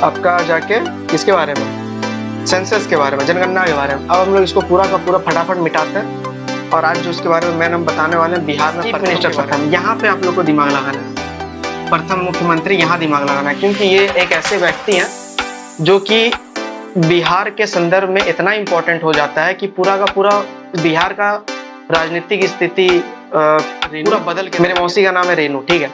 आपका जाके किसके बारे में, सेंसस के बारे में, जनगणना के बारे में। अब हम लोग इसको पूरा का पूरा फटाफट मिटाते हैं और आज जो इसके बारे में हम बताने वाले हैं, बिहार में चीफ मिनिस्टर प्रथम, यहाँ पे आप लोग को दिमाग लगाना है। प्रथम मुख्यमंत्री यहाँ दिमाग लगाना है, क्योंकि ये एक ऐसे व्यक्ति हैं जो कि बिहार के संदर्भ में इतना इम्पोर्टेंट हो जाता है कि पूरा का पूरा बिहार का राजनीतिक स्थिति पूरा बदल के। मेरे मौसी का नाम है रेनू, ठीक है,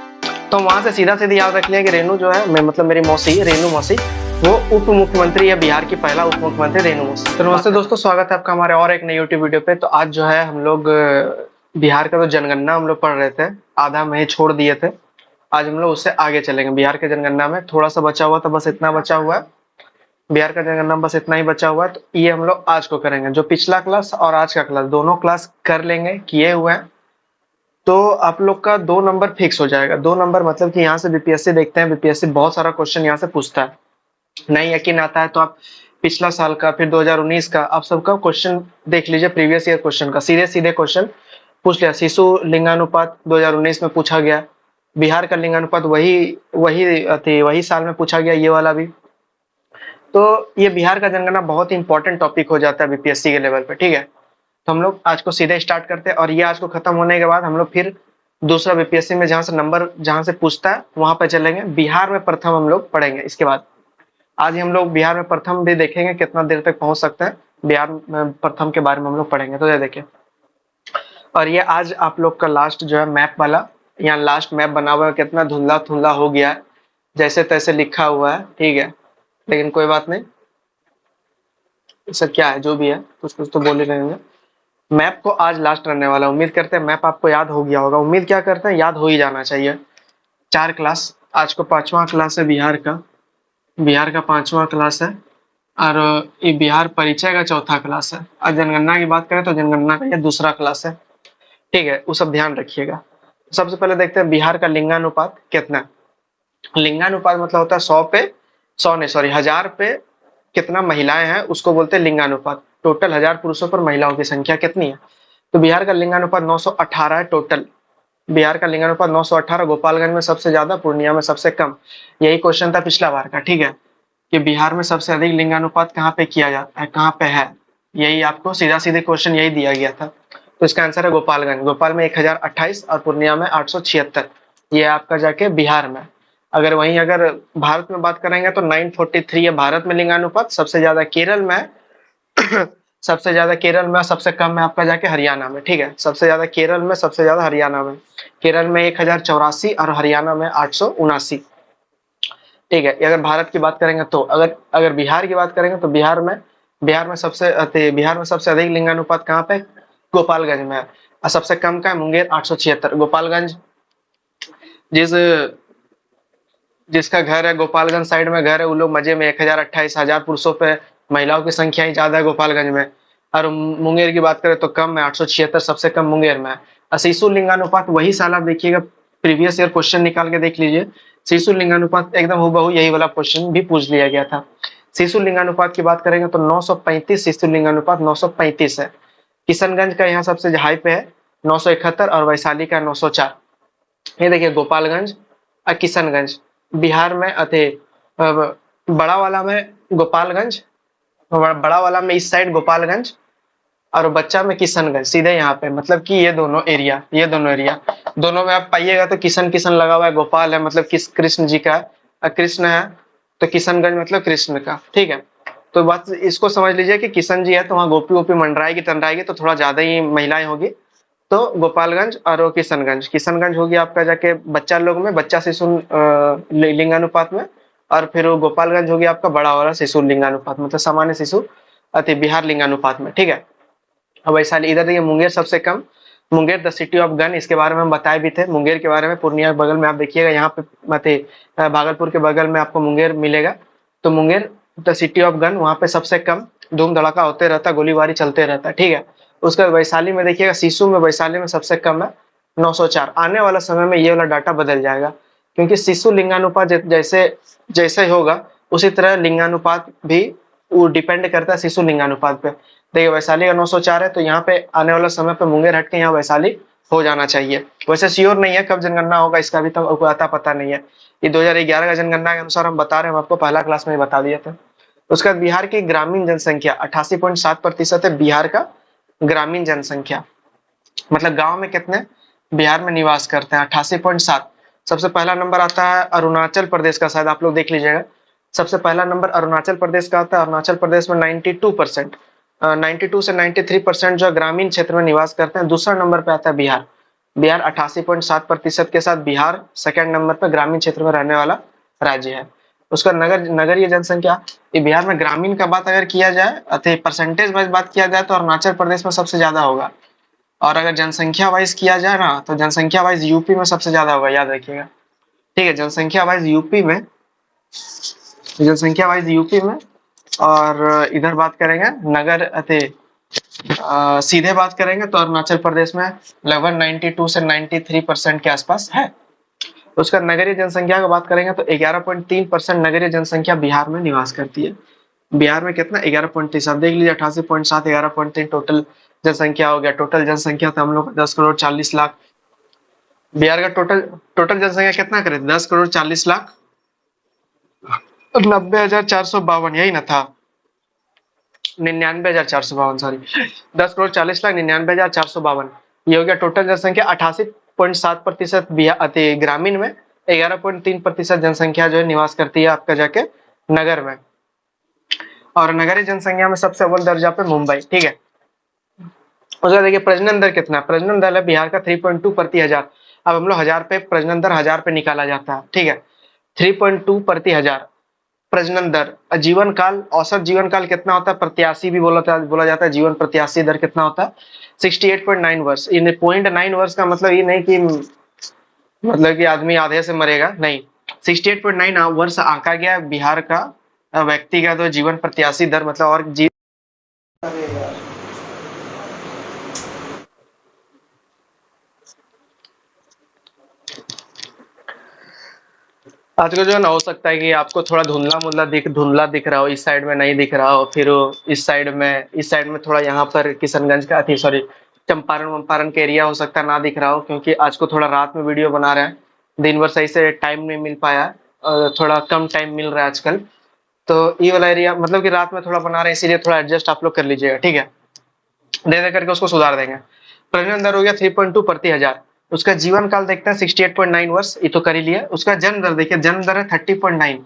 तो वहां से सीधा सीधा याद रख लिया कि रेनू जो है मतलब मेरी मौसी रेनू मौसी, वो उप मुख्यमंत्री है बिहार की, पहला उप मुख्यमंत्री रेनू मौसी। तो नमस्ते दोस्तों, स्वागत है आपका हमारे और एक नई यूट्यूब वीडियो पे। तो आज जो है हम लोग बिहार का तो जनगणना हम लोग पढ़ रहे थे, आधा में ही छोड़ दिए थे। आज हम लोग उससे आगे चलेंगे। बिहार के जनगणना में थोड़ा सा बचा हुआ था, बस इतना बचा हुआ है, बिहार का जनगणना बस इतना ही बचा हुआ है। तो ये हम लोग आज को करेंगे, जो पिछला क्लास और आज का क्लास दोनों क्लास कर लेंगे, किए हुए हैं। तो आप लोग का 2 नंबर फिक्स हो जाएगा। 2 नंबर मतलब कि यहाँ से बीपीएससी देखते हैं, बीपीएससी बहुत सारा क्वेश्चन यहाँ से पूछता है। नहीं यकीन आता है तो आप पिछला साल का, फिर 2019 का, आप सबका क्वेश्चन देख लीजिए, प्रीवियस ईयर क्वेश्चन का सीधे सीधे क्वेश्चन पूछ लिया। शिशु लिंगानुपात 2019 में पूछा गया, बिहार का लिंगानुपात वही साल में पूछा गया, ये वाला भी। तो ये बिहार का जनगणना बहुत ही इंपॉर्टेंट टॉपिक हो जाता है बीपीएससी के लेवल पे, ठीक है। तो हम लोग आज को सीधे स्टार्ट करते हैं और ये आज को खत्म होने के बाद हम लोग फिर दूसरा बीपीएससी में जहां से पूछता है वहां पे चलेंगे। बिहार में प्रथम हम लोग पढ़ेंगे इसके बाद। आज हम लोग बिहार में प्रथम भी देखेंगे, कितना देर तक पहुंच सकते हैं बिहार में प्रथम के बारे में हम लोग पढ़ेंगे। तो ये देखिए, और ये आज आप लोग का लास्ट जो है मैप वाला, यहाँ लास्ट मैप बना हुआ है, कितना धुंधला धुंधला हो गया है, जैसे तैसे लिखा हुआ है, ठीक है, लेकिन कोई बात नहीं, सर क्या है जो भी है कुछ कुछ तो बोल ही रहेंगे। मैप को आज लास्ट रहने वाला, उम्मीद करते हैं मैप आपको याद हो गया होगा। उम्मीद क्या करते हैं, याद हो ही जाना चाहिए। 4 क्लास, आज को 5वां क्लास है बिहार का 5वां क्लास है, और ये बिहार परिचय का 4था क्लास है। और जनगणना की बात करें तो जनगणना का ये 2रा क्लास है, ठीक है, वो सब ध्यान रखिएगा। सबसे पहले देखते हैं बिहार का लिंगानुपात कितना है। लिंगानुपात मतलब होता है 1000 पे कितना महिलाएं हैं, उसको बोलते हैं लिंगानुपात। टोटल 1000 पुरुषों पर महिलाओं की संख्या कितनी है, तो बिहार का लिंगानुपात 918 है टोटल। बिहार का लिंगानुपात 918, गोपालगंज में सबसे ज्यादा, पूर्णिया में सबसे कम। यही क्वेश्चन था पिछला बार का, ठीक है, कि बिहार में सबसे अधिक लिंगानुपात कहाँ पे किया जाता है, कहाँ पे है, यही आपको सीधा सीधे क्वेश्चन यही दिया गया था। तो इसका आंसर है गोपालगंज। गोपाल में 1028 और पूर्णिया में 876, ये आपका जाके बिहार में। अगर भारत में बात करेंगे तो 943 है भारत में लिंगानुपात, सबसे ज्यादा केरल में सबसे ज्यादा केरल में, सबसे कम है आपका जाके हरियाणा में, ठीक है, सबसे ज्यादा केरल में, सबसे ज्यादा हरियाणा में। केरल में 1084 और हरियाणा में 879, ठीक है। अगर भारत की बात करेंगे तो अगर बिहार की बात करेंगे तो बिहार में सबसे अधिक लिंगानुपात कहाँ पे, गोपालगंज में है, और सबसे कम का है मुंगेर 876। गोपालगंज जिसका घर है गोपालगंज साइड में घर है, वो लोग मजे में 1028, 1000 पुरुषों पे महिलाओं की संख्या ही ज्यादा है गोपालगंज में। और मुंगेर की बात करें तो कम है, 876, सबसे कम मुंगेर में है। शिशु लिंगानुपात वही साल आप देखिएगा, प्रीवियस ईयर क्वेश्चन निकाल के देख लीजिए, शिशु लिंगानुपात एकदम हूबहू यही वाला क्वेश्चन भी पूछ लिया गया था। शिशु लिंगानुपात की बात करेंगे तो 935, शिशु लिंगानुपात 935 है। किशनगंज का यहाँ सबसे हाई पे है 971, और वैशाली का 904। ये देखिए गोपालगंज और किशनगंज बिहार में बड़ा वाला में गोपालगंज, बड़ा वाला में इस साइड गोपालगंज, और बच्चा में किशनगंज, सीधे यहाँ पे, मतलब कि ये दोनों एरिया दोनों में आप पाइएगा तो किशन लगा हुआ है, गोपाल है मतलब कृष्ण जी का, कृष्ण है तो किशनगंज मतलब कृष्ण का, ठीक है। तो बात इसको समझ लीजिए कि किशन जी है तो वहाँ गोपी मंडराएगी तंडराएगी, तो थोड़ा ज्यादा ही महिलाएं होगी। तो गोपालगंज और किशनगंज होगी आपका जाके बच्चा लोग में, बच्चा शिशु लिंगानुपात में, और फिर वो गोपालगंज होगी आपका बड़ा वाला शिशु लिंगानुपात, मतलब सामान्य शिशु बिहार लिंगानुपात में, ठीक है। अब वैशाली इधर देखिए, मुंगेर सबसे कम, Munger the city of gun, इसके बारे में हम बताए भी थे मुंगेर के बारे में। पूर्णिया के बगल में आप देखिएगा, यहाँ पे भागलपुर के बगल में आपको मुंगेर मिलेगा। तो Munger the city of gun, वहाँ पे सबसे कम, धूम धड़ाका होते रहता, गोलीबारी चलते रहता, ठीक है। उसके बाद वैशाली में देखिएगा, शिशु में वैशाली में सबसे कम है 904। आने वाला समय में ये वाला डाटा बदल जाएगा, क्योंकि शिशु लिंगानुपात जैसे होगा उसी तरह लिंगानुपात भी वो डिपेंड करता है शिशु लिंगानुपात पे। देखिए वैशाली का 904 है, तो यहाँ पे आने वाला समय पे मुंगेर हट के यहाँ वैशाली हो जाना चाहिए। वैसे श्योर नहीं है कब जनगणना होगा, इसका भी तो अता पता नहीं है, ये 2011 का जनगणना के अनुसार हम बता रहे हैं, हम आपको पहला क्लास में ही बता दिया था। उसके बाद बिहार की ग्रामीण जनसंख्या 88.7% है बिहार का ग्रामीण जनसंख्या, मतलब गांव में कितने बिहार में निवास करते हैं 88.7। सबसे पहला नंबर आता है अरुणाचल प्रदेश का, शायद आप लोग देख लीजिएगा। सबसे पहला नंबर अरुणाचल प्रदेश का आता है। अरुणाचल प्रदेश में 92%, 92 से 93% जो ग्रामीण क्षेत्र में निवास करते हैं। दूसरा नंबर पे आता है बिहार। बिहार 88.7% के साथ बिहार सेकंड नंबर पे ग्रामीण क्षेत्र में रहने वाला राज्य है। उसका नगरीय जनसंख्या, ये बिहार में ग्रामीण का बात अगर किया जाए अति परसेंटेज वाइज बात किया जाए तो अरुणाचल प्रदेश में सबसे ज्यादा होगा, और अगर जनसंख्या वाइज किया जाए ना तो जनसंख्या वाइज यूपी में सबसे ज्यादा होगा, याद रखिएगा। ठीक है, जनसंख्या वाइज यूपी में, जनसंख्या वाइज यूपी में। और इधर बात करेंगे नगर अति सीधे बात करेंगे तो अरुणाचल प्रदेश में लगभग 92 से 93% के आसपास है। उसका नगरीय जनसंख्या की बात करेंगे तो 11.3% नगरीय जनसंख्या बिहार में निवास करती है। बिहार में कितना 11.3, आप देख लीजिए 88.7 11.3 टोटल जनसंख्या हो गया। टोटल जनसंख्या तो हम लोग 10 करोड़ 40 लाख। बिहार का टोटल टोटल जनसंख्या कितना करे, 10 करोड़ 40 लाख 90,452, यही ना था 99,452, सॉरी 10 करोड़ 40 लाख 99,452, ये हो गया टोटल जनसंख्या। 88.7% ग्रामीण में, 11.3% जनसंख्या जो है निवास करती है आपका जाके नगर में। और नगरीय जनसंख्या में सबसे अव्वल दर्जा पे मुंबई। ठीक है, उसका देखिए प्रजनन दर कितना, प्रजनन दर है बिहार का 3.2 प्रति हजार। अब हम लोग हजार पे प्रजनन दर 1000 पे निकाला जाता है। ठीक है, 3.2 प्रति हजार प्रजनन दर। जीवन काल, औसत जीवन काल कितना होता है, प्रत्याशी भी बोला जाता है, जीवन प्रत्याशी दर कितना होता है 68.9 वर्ष। इन 0.9 वर्ष का मतलब ये नहीं कि मतलब कि आदमी आधे से मरेगा, नहीं, 68.9 वर्ष आंका गया बिहार का व्यक्ति का तो जीवन प्रत्याशी दर, मतलब और आज का जो है ना, हो सकता है कि आपको थोड़ा धुंधला दिख रहा हो, इस साइड में नहीं दिख रहा हो, फिर इस साइड में थोड़ा यहाँ पर किशनगंज का सॉरी चंपारण के एरिया हो सकता है ना दिख रहा हो, क्योंकि आज को थोड़ा रात में वीडियो बना रहे हैं, दिन भर सही से टाइम नहीं मिल पाया, थोड़ा कम टाइम मिल रहा है आजकल, तो ये वाला एरिया मतलब कि रात में थोड़ा बना रहे हैं, इसीलिए थोड़ा एडजस्ट आप लोग कर लीजिएगा। ठीक है, दे करके उसको सुधार देंगे। प्रजनन दर हो गया 3.2 प्रति हजार। उसका जीवन काल देखते हैं 68.9 वर्ष, ये तो कर ही लिया। उसका जन्म दर देखिए, जन्म दर है 30.9,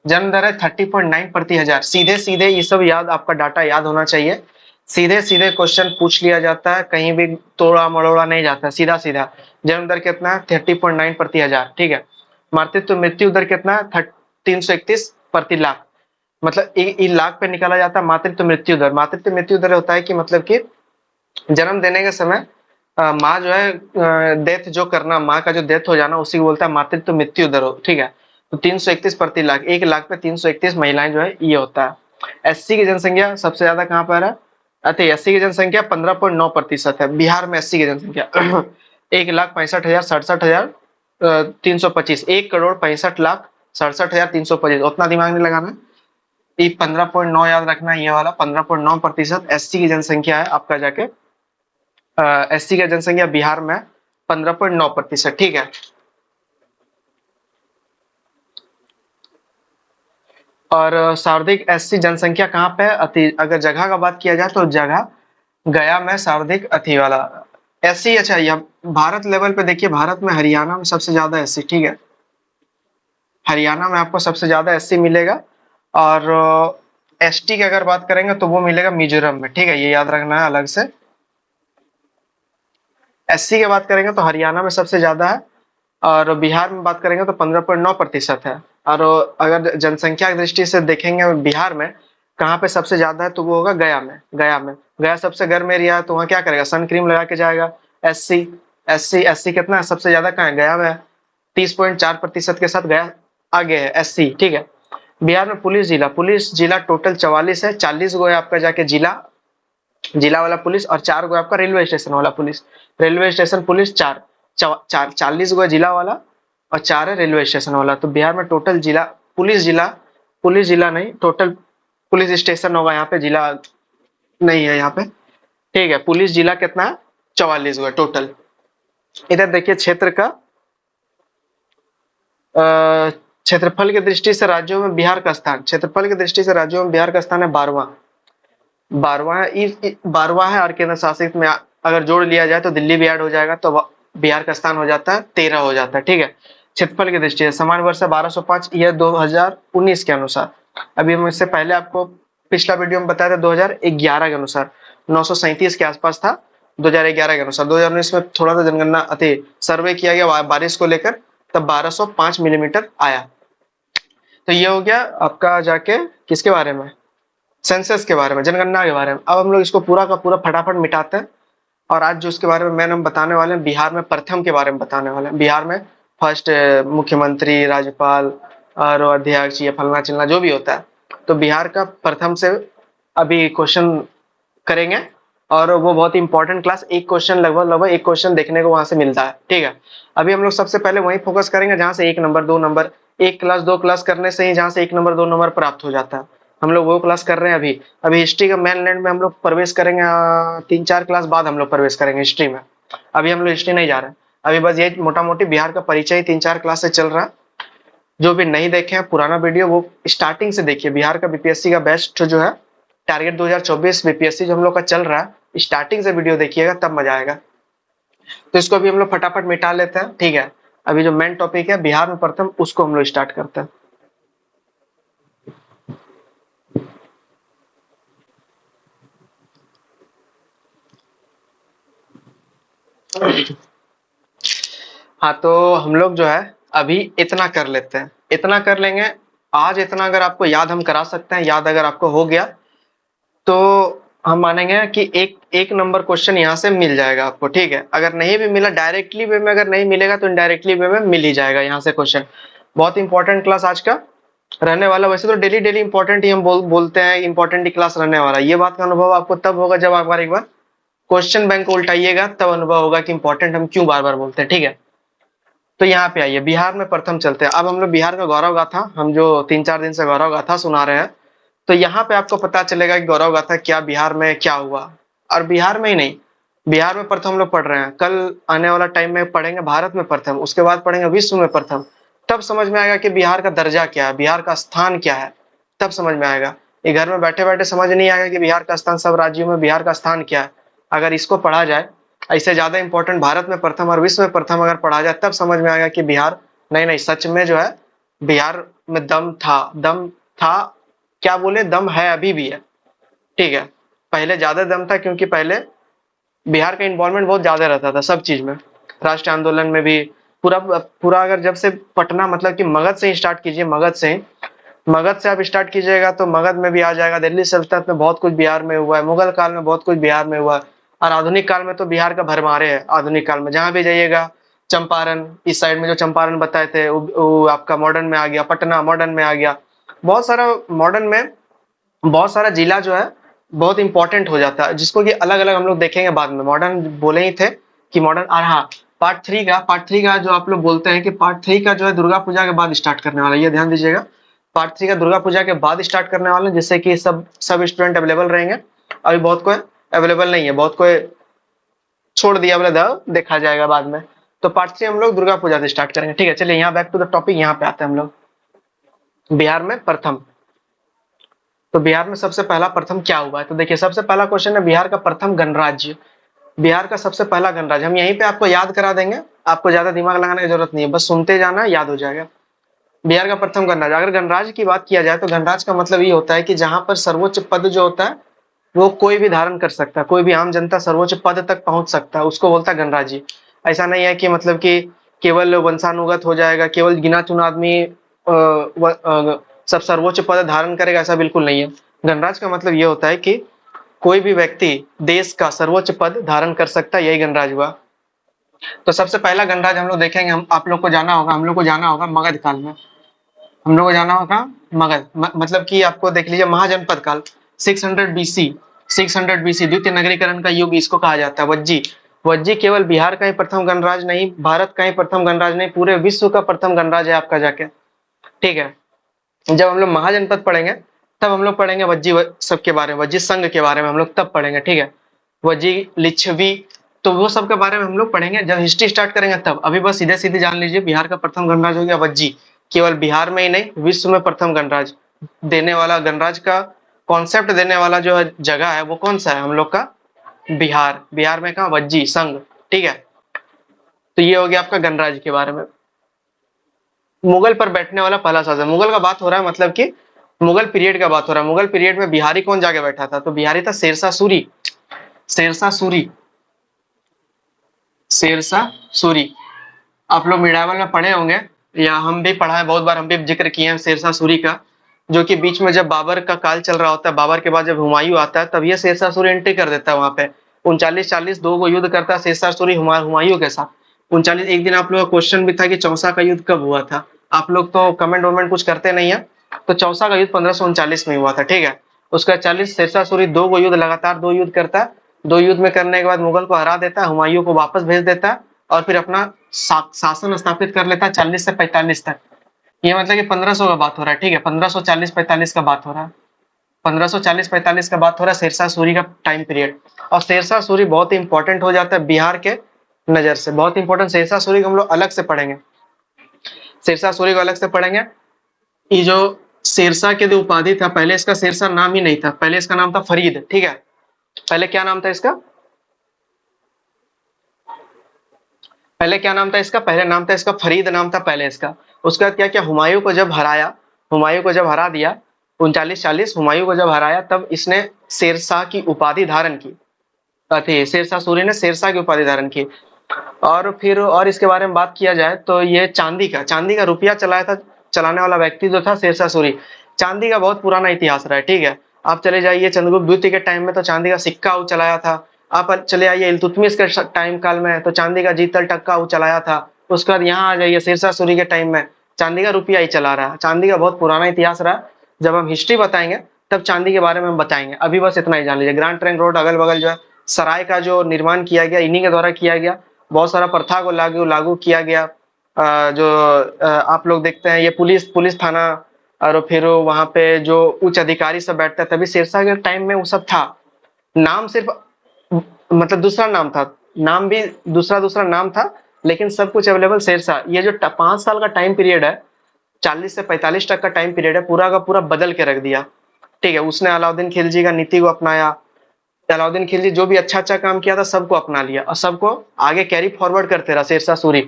जन्म दर है 30.9 प्रति हजार। सीधे सीधे ये सब याद, आपका डाटा याद होना चाहिए। सीधे सीधे क्वेश्चन पूछ लिया जाता है, कहीं भी तोड़ा मड़ोड़ा नहीं जाता, सीधा सीधा। जन्म दर कितना है 30.9 प्रति हजार। ठीक है, मातृत्व मृत्यु दर कितना है 331 प्रति लाख, मतलब एक लाख पे निकाला जाता है मातृत्व मृत्यु दर। मातृत्व मृत्यु दर होता है कि मतलब कि जन्म देने के समय माँ जो है डेथ जो करना, माँ का जो डेथ हो जाना, उसी को बोलता है मातृत्व मृत्यु दर। ठीक है, तो 331 प्रति लाख, 1 लाख पे 331 महिलाएं जो है ये होता है। एससी की जनसंख्या सबसे ज्यादा कहाँ पर है, अतः एससी की जनसंख्या 15.9% है बिहार में। एससी की जनसंख्या 1,65,000 67,325, 1,65,67,325, उतना दिमाग नहीं लगाना, ये 15.9 याद रखना, ये वाला 15.9% एससी की जनसंख्या है आपका जाके। एससी की जनसंख्या बिहार में 15.9%। ठीक है, और सर्वाधिक एससी जनसंख्या कहाँ पे है, अगर जगह का बात किया जाए तो जगह गया में सर्वाधिक वाला एससी। अच्छा, यह भारत लेवल पे देखिए, भारत में हरियाणा में सबसे ज्यादा एससी। ठीक है, हरियाणा में आपको सबसे ज्यादा एससी मिलेगा, और एसटी की अगर बात करेंगे तो वो मिलेगा मिजोरम में। ठीक है, ये याद रखना है अलग से। एससी की बात करेंगे तो हरियाणा में सबसे ज्यादा है, और बिहार में बात करेंगे तो 15.9% है। और अगर जनसंख्या की दृष्टि से देखेंगे बिहार में कहाँ पे सबसे ज्यादा है, तो वो होगा गया में। गया सबसे गर्म एरिया है, तो वहाँ क्या करेगा, सन क्रीम लगा के जाएगा। एससी एससी एससी कितना है सबसे ज्यादा, कहाँ है, गया में 30.4% के साथ गया आगे है एससी। ठीक है, बिहार में पुलिस जिला टोटल 44 है, 40 गो है आपका जाके जिला वाला पुलिस, और 4 गो आपका रेलवे स्टेशन वाला पुलिस। रेलवे स्टेशन पुलिस 40 गो जिला वाला, और 4 है रेलवे स्टेशन वाला। तो बिहार में टोटल पुलिस जिला नहीं, टोटल पुलिस स्टेशन होगा यहाँ पे, जिला नहीं है यहाँ पे। ठीक है, पुलिस जिला कितना है 44 गो टोटल। इधर देखिए क्षेत्र का क्षेत्रफल की दृष्टि से राज्यों में बिहार का स्थान, क्षेत्रफल की दृष्टि से राज्यों में बिहार का स्थान है 12वां। 12वां है और केंद्र शासित में अगर जोड़ लिया जाए तो दिल्ली भी ऐड हो जाएगा, तो बिहार का स्थान हो जाता है 13 हो जाता है। ठीक है, क्षेत्रफल की दृष्टि से समान वर्ष है 1205, यह 2019 के अनुसार। अभी हम इससे पहले आपको पिछला वीडियो में बताया था 2011 के अनुसार 937 के आसपास था। 2011 के अनुसार 2019 में थोड़ा सा जनगणना अति सर्वे किया गया बारिश को लेकर, तब 1205 मिलीमीटर आया। तो ये हो गया आपका जाके किसके बारे में, सेंसस के बारे में, जनगणना के बारे में। अब हम लोग इसको पूरा का पूरा फटाफट मिटाते हैं और आज जो उसके बारे में मैन हम बताने वाले हैं, बिहार में प्रथम के बारे में बताने वाले हैं। बिहार में फर्स्ट मुख्यमंत्री, राज्यपाल और अध्यक्ष, ये फलना चिलना जो भी होता है, तो बिहार का प्रथम से अभी क्वेश्चन करेंगे और वो बहुत इंपॉर्टेंट क्लास, एक क्वेश्चन लगभग एक क्वेश्चन देखने को वहां से मिलता है। ठीक है, अभी हम लोग सबसे पहले वही फोकस करेंगे जहां से 1 नंबर 2 नंबर, एक क्लास 2 क्लास करने से ही जहां से 1 नंबर 2 नंबर प्राप्त हो जाता है, हम लोग वो क्लास कर रहे हैं। अभी हिस्ट्री का मेन लैंड में हम लोग प्रवेश करेंगे, 3-4 क्लास बाद हम लोग प्रवेश करेंगे हिस्ट्री में। अभी हम लोग हिस्ट्री नहीं जा रहे हैं, अभी बस ये मोटा मोटी बिहार का परिचय 3-4 क्लास से चल रहा है। जो भी नहीं देखे हैं पुराना वीडियो वो स्टार्टिंग से देखिए। बिहार का बीपीएससी का बेस्ट जो है टारगेट 2024 बीपीएससी जो हम लोग का चल रहा है, स्टार्टिंग से वीडियो देखिएगा तब मजा आएगा। तो इसको अभी हम लोग फटाफट मिटा लेते हैं। ठीक है, अभी जो मेन टॉपिक है बिहार में प्रथम, उसको हम लोग स्टार्ट करते हैं। हाँ, तो हम लोग जो है अभी इतना कर लेते हैं, इतना कर लेंगे आज। इतना अगर आपको याद हम करा सकते हैं, याद अगर आपको हो गया तो हम मानेंगे कि एक नंबर क्वेश्चन यहाँ से मिल जाएगा आपको। ठीक है, अगर नहीं भी मिला डायरेक्टली वे में, अगर नहीं मिलेगा तो इनडायरेक्टली वे में मिल ही जाएगा यहाँ से क्वेश्चन। बहुत इंपॉर्टेंट क्लास आज का रहने वाला। वैसे तो डेली डेली इंपॉर्टेंट ही हम बोलते हैं, इंपॉर्टेंट ही क्लास रहने वाला। ये बात का अनुभव आपको तब होगा जब आप एक बार क्वेश्चन बैंक को उल्टाइएगा, तब अनुभव होगा कि इंपॉर्टेंट हम क्यों बार बार बोलते हैं। ठीक है, तो यहाँ पे आइए, बिहार में प्रथम चलते हैं। अब हम लोग बिहार का गौरव गाथा, हम जो 3-4 दिन से गौरव गाथा सुना रहे हैं, तो यहाँ पे आपको पता चलेगा कि गौरव गाथा क्या, बिहार में क्या हुआ। और बिहार में ही नहीं, बिहार में प्रथम लोग पढ़ रहे हैं, कल आने वाला टाइम में पढ़ेंगे भारत में प्रथम, उसके बाद पढ़ेंगे विश्व में प्रथम। तब समझ में आएगा कि बिहार का दर्जा क्या है, बिहार का स्थान क्या है, तब समझ में आएगा। ये घर में बैठे बैठे समझ नहीं आएगा कि बिहार का स्थान, सब राज्यों में बिहार का स्थान क्या है। अगर इसको पढ़ा जाए, इससे ज्यादा इंपॉर्टेंट भारत में प्रथम और विश्व में प्रथम अगर पढ़ा जाए, तब समझ में आएगा कि बिहार नहीं सच में जो है बिहार में दम था, क्या बोले, दम है, अभी भी है। ठीक है, पहले ज्यादा दम था क्योंकि पहले बिहार का इन्वॉल्वमेंट बहुत ज्यादा रहता था सब चीज में, राष्ट्रीय आंदोलन में भी पूरा अगर जब से पटना मतलब कि मगध से ही स्टार्ट कीजिए, मगध से आप स्टार्ट कीजिएगा तो मगध में भी आ जाएगा। दिल्ली सल्तनत में बहुत कुछ बिहार में हुआ है, मुगल काल में बहुत कुछ बिहार में हुआ है, और आधुनिक काल में तो बिहार का भरमारे है। आधुनिक काल में जहां भी जाइएगा, चंपारण, इस साइड में जो चंपारण बताए थे वो आपका मॉडर्न में आ गया, पटना मॉडर्न में आ गया, बहुत सारा मॉडर्न में, बहुत सारा जिला जो है बहुत इंपॉर्टेंट हो जाता है, जिसको कि अलग अलग हम लोग देखेंगे बाद में। मॉडर्न बोले ही थे कि मॉडर्न। और हाँ, पार्ट थ्री का जो आप लोग बोलते हैं कि पार्ट 3 का जो है दुर्गा पूजा के बाद स्टार्ट करने वाला है, ये ध्यान दीजिएगा। पार्ट 3 का दुर्गा पूजा के बाद स्टार्ट करने वाले हैं, जिससे कि सब स्टूडेंट अवेलेबल रहेंगे। अभी बहुत कोई अवेलेबल नहीं है, बहुत कोई छोड़ दिया, बोले देखा जाएगा बाद में। तो पार्ट 3 हम लोग दुर्गा पूजा से स्टार्ट करेंगे। ठीक है, चलिए यहाँ बैक टू द टॉपिक, यहाँ पे आते हैं हम लोग। बिहार में प्रथम, तो बिहार में सबसे पहला प्रथम क्या हुआ है, तो देखिए सबसे पहला क्वेश्चन है बिहार का प्रथम गणराज्य। बिहार का सबसे पहला गणराज्य हम यहीं पे आपको याद करा देंगे, आपको ज्यादा दिमाग लगाने की जरूरत नहीं है, बस सुनते जाना, याद हो जाएगा। बिहार का प्रथम गणराज्य, अगर गणराज्य की बात किया जाए तो गणराज्य का मतलब ये होता है कि जहां पर सर्वोच्च पद जो होता है वो कोई भी धारण कर सकता है, कोई भी आम जनता सर्वोच्च पद तक पहुंच सकता है, उसको बोलता है गणराज्य। ऐसा नहीं है कि मतलब कि केवल वंशानुगत हो जाएगा, केवल गिना चुना आदमी सब सर्वोच्च पद धारण करेगा, ऐसा बिल्कुल नहीं है। गणराज्य का मतलब ये होता है कि कोई भी व्यक्ति देश का सर्वोच्च पद धारण कर सकता है, यही गणराज्य हुआ। तो सबसे पहला गणराज्य हम लोग देखेंगे, हम आप लोग को जाना होगा मगध काल में, हम लोग को जाना होगा मगध, मतलब कि आपको देख लीजिए महाजनपद काल 600 बीसी, 600 बीसी द्वितीय नगरीकरण का युग इसको कहा जाता है। वज्जी केवल बिहार का ही प्रथम गणराज्य नहीं, भारत का ही प्रथम गणराज्य नहीं, पूरे विश्व का प्रथम गणराज्य है आपका जाके। ठीक है, जब हम लोग महाजनपद पढ़ेंगे तब हम लोग पढ़ेंगे वज्जी सब के बारे में, वज्जी संघ के बारे में हम लोग तब पढ़ेंगे। ठीक है, वज्जी लिच्छवी, तो वो सब के बारे में हम लोग पढ़ेंगे जब हिस्ट्री स्टार्ट करेंगे तब। अभी बस सीधे सीधे जान लीजिए बिहार का प्रथम गणराज्य हो गया वज्जी, केवल बिहार में ही नहीं, विश्व में प्रथम गणराज्य देने वाला, गणराज्य का कॉन्सेप्ट देने वाला जो जगह है वो कौन सा है हम लोग का? बिहार। बिहार में कहाँ? वज्जी संघ। ठीक है, तो ये हो गया आपका गणराज्य के बारे में। मुगल पर बैठने वाला पहला शासक, मुगल का बात हो रहा है, मतलब कि मुगल पीरियड का बात हो रहा है। मुगल पीरियड में बिहारी कौन जाके बैठा था? तो बिहारी था शेरशाह सूरी। शेरशाह सूरी, शेरशाह सूरी। आप लोग मिडावल में पढ़े होंगे, या हम भी पढ़ा है बहुत बार, हम भी जिक्र किए हैं शेरशाह सूरी का, जो कि बीच में जब बाबर का काल चल रहा होता है, बाबर के बाद जब हुमायूं आता है, तब ये शेरशाह सूरी एंट्री कर देता है वहां पे। 39-40 दो को युद्ध करता है शेरशाह सूरी हुमायूं के साथ। 39, एक दिन आप लोग का क्वेश्चन भी था कि चौसा का युद्ध कब हुआ था। आप लोग तो कमेंट वमेंट कुछ करते नहीं है, तो चौसा का युद्ध 1539 में हुआ था। ठीक है, उसका 40 शेरशाह सूरी दो को युद्ध, लगातार दो युद्ध करता है। दो युद्ध में करने के बाद मुगल को हरा देता है, हुमायूं को वापस भेज देता है, और फिर अपना शासन स्थापित कर लेता है 40 से 45 तक। ये मतलब कि 1500 का बात हो रहा है। ठीक है, 1540-45 का बात हो रहा है। 1540-45 का बात हो रहा है, शेरशाह सूरी का टाइम पीरियड। और शेरशाह सूरी बहुत ही इंपॉर्टेंट हो जाता है बिहार के नजर से, बहुत इंपॉर्टेंट। शेरशाह सूरी को हम लोग अलग से पढ़ेंगे, शेरशाह सूरी को अलग से पढ़ेंगे। ये जो शेरशाह के जो उपाधि था, पहले इसका शेरशाह नाम ही नहीं था, पहले इसका नाम था फरीद। ठीक है, पहले क्या नाम था इसका? पहले क्या नाम था इसका? पहले नाम था इसका फरीद, नाम था पहले इसका। उसके बाद क्या किया, हुमायूं को जब हराया, हुमायूं को जब हरा दिया 39-40, हुमायूं को जब हराया, तब इसने शेरशाह की उपाधि धारण की थी। शेरशाह सूरी ने शेरशाह की उपाधि धारण की। और फिर और इसके बारे में बात किया जाए तो ये चांदी का रुपया चलाया था, चलाने वाला व्यक्ति जो था शेरशाह सूरी। चांदी का बहुत पुराना इतिहास रहा है। ठीक है, आप चले जाइए चंद्रगुप्त द्वितीय के टाइम में तो चांदी का सिक्का वो चलाया था। आप चले आइए इल्तुतमिश के टाइम काल में, तो चांदी का जीतल टक्का वो चलाया था। उसके बाद यहाँ आ जाइए शेरशाह सूरी के टाइम में, चांदी का रुपया ही चला रहा है। चांदी का बहुत पुराना इतिहास रहा है। जब हम हिस्ट्री बताएंगे तब चांदी के बारे में हम बताएंगे, अभी बस इतना ही जान लीजिए। ग्रांड ट्रंक रोड अगल बगल जो है सराय का जो निर्माण किया गया, इन्हीं के द्वारा किया गया। बहुत सारा प्रथा को लागू किया गया। आप लोग देखते हैं ये पुलिस थाना, और फिर वहां पे जो उच्च अधिकारी सब बैठता है, तभी शेरशाह के टाइम में वो सब था। नाम सिर्फ मतलब दूसरा नाम था, नाम भी दूसरा नाम था, लेकिन सब कुछ अवेलेबल शेरशाह। ये जो 5 साल का टाइम पीरियड है, 40 से 45 तक का टाइम पीरियड है, पूरा का पूरा बदल के रख दिया। ठीक है, उसने अलाउद्दीन खिलजी का नीति को अपनाया। अलाउद्दीन खिलजी जो भी अच्छा काम किया था सबको अपना लिया, और सबको आगे कैरी फॉरवर्ड करते रहा शेरशाह सूरी।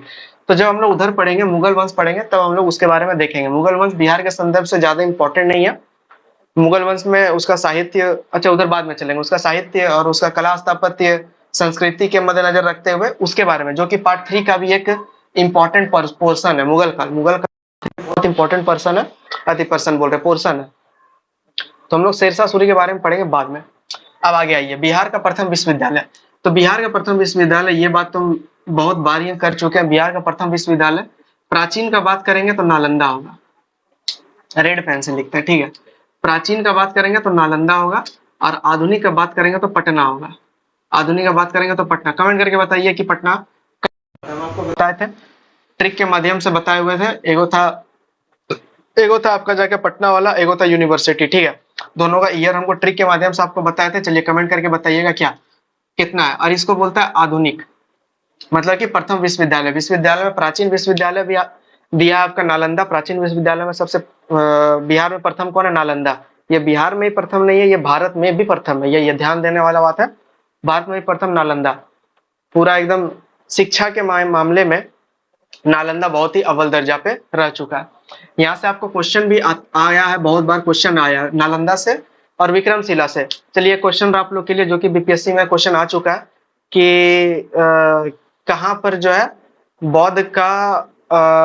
तो जब हम लोग उधर पढ़ेंगे, मुगल वंश पढ़ेंगे, तब हम लोग उसके बारे में देखेंगे। मुगल वंश बिहार के संदर्भ से ज्यादा इंपॉर्टेंट नहीं है। मुगल वंश में उसका साहित्य, अच्छा उधर बाद में चलेंगे, उसका साहित्य और उसका कला स्थापत्य संस्कृति के मद्देनजर रखते हुए उसके बारे में, जो कि पार्ट 3 का भी एक इंपॉर्टेंट पोर्शन है। मुगल का बहुत इंपॉर्टेंट पर्सन है, पर्सन बोल रहे पोर्शन है। तो हम लोग शेरशाह सूरी के बारे में पढ़ेंगे बाद में। अब आगे आइए, बिहार का प्रथम विश्वविद्यालय। तो बिहार का प्रथम विश्वविद्यालय, ये बात तुम बहुत बार ये कर चुके हैं। बिहार का प्रथम विश्वविद्यालय, प्राचीन का बात करेंगे तो नालंदा होगा, रेड पेन से लिखते हैं। ठीक है, प्राचीन का बात करेंगे तो नालंदा होगा, और आधुनिक का बात करेंगे तो पटना होगा। आधुनिक का बात करेंगे तो पटना। कमेंट करके बताइए कि पटना। हम आपको बताए थे, ट्रिक के माध्यम से बताए हुए थे। एगो था आपका जाके पटना वाला, एगो था यूनिवर्सिटी। ठीक है, दोनों का ईयर हमको ट्रिक के माध्यम से आपको बताए थे। चलिए कमेंट करके बताइएगा क्या कितना है। और इसको बोलता है आधुनिक, मतलब कि प्रथम विश्वविद्यालय। विश्वविद्यालय में प्राचीन विश्वविद्यालय भी दिया आपका नालंदा। प्राचीन विश्वविद्यालय में सबसे बिहार में प्रथम कौन है? नालंदा। ये बिहार में ही प्रथम नहीं है, ये भारत में भी प्रथम है। ये ध्यान देने वाला बात है, भारत में भी प्रथम नालंदा। पूरा एकदम शिक्षा के मामले में नालंदा बहुत ही अव्वल दर्जा पे रह चुका है। यहाँ से आपको क्वेश्चन भी आया है, बहुत बार क्वेश्चन आया है नालंदा से और विक्रमशिला से। चलिए क्वेश्चन आप लोग के लिए, जो कि बीपीएससी में क्वेश्चन आ चुका है कि कहाँ पर जो है बौद्ध का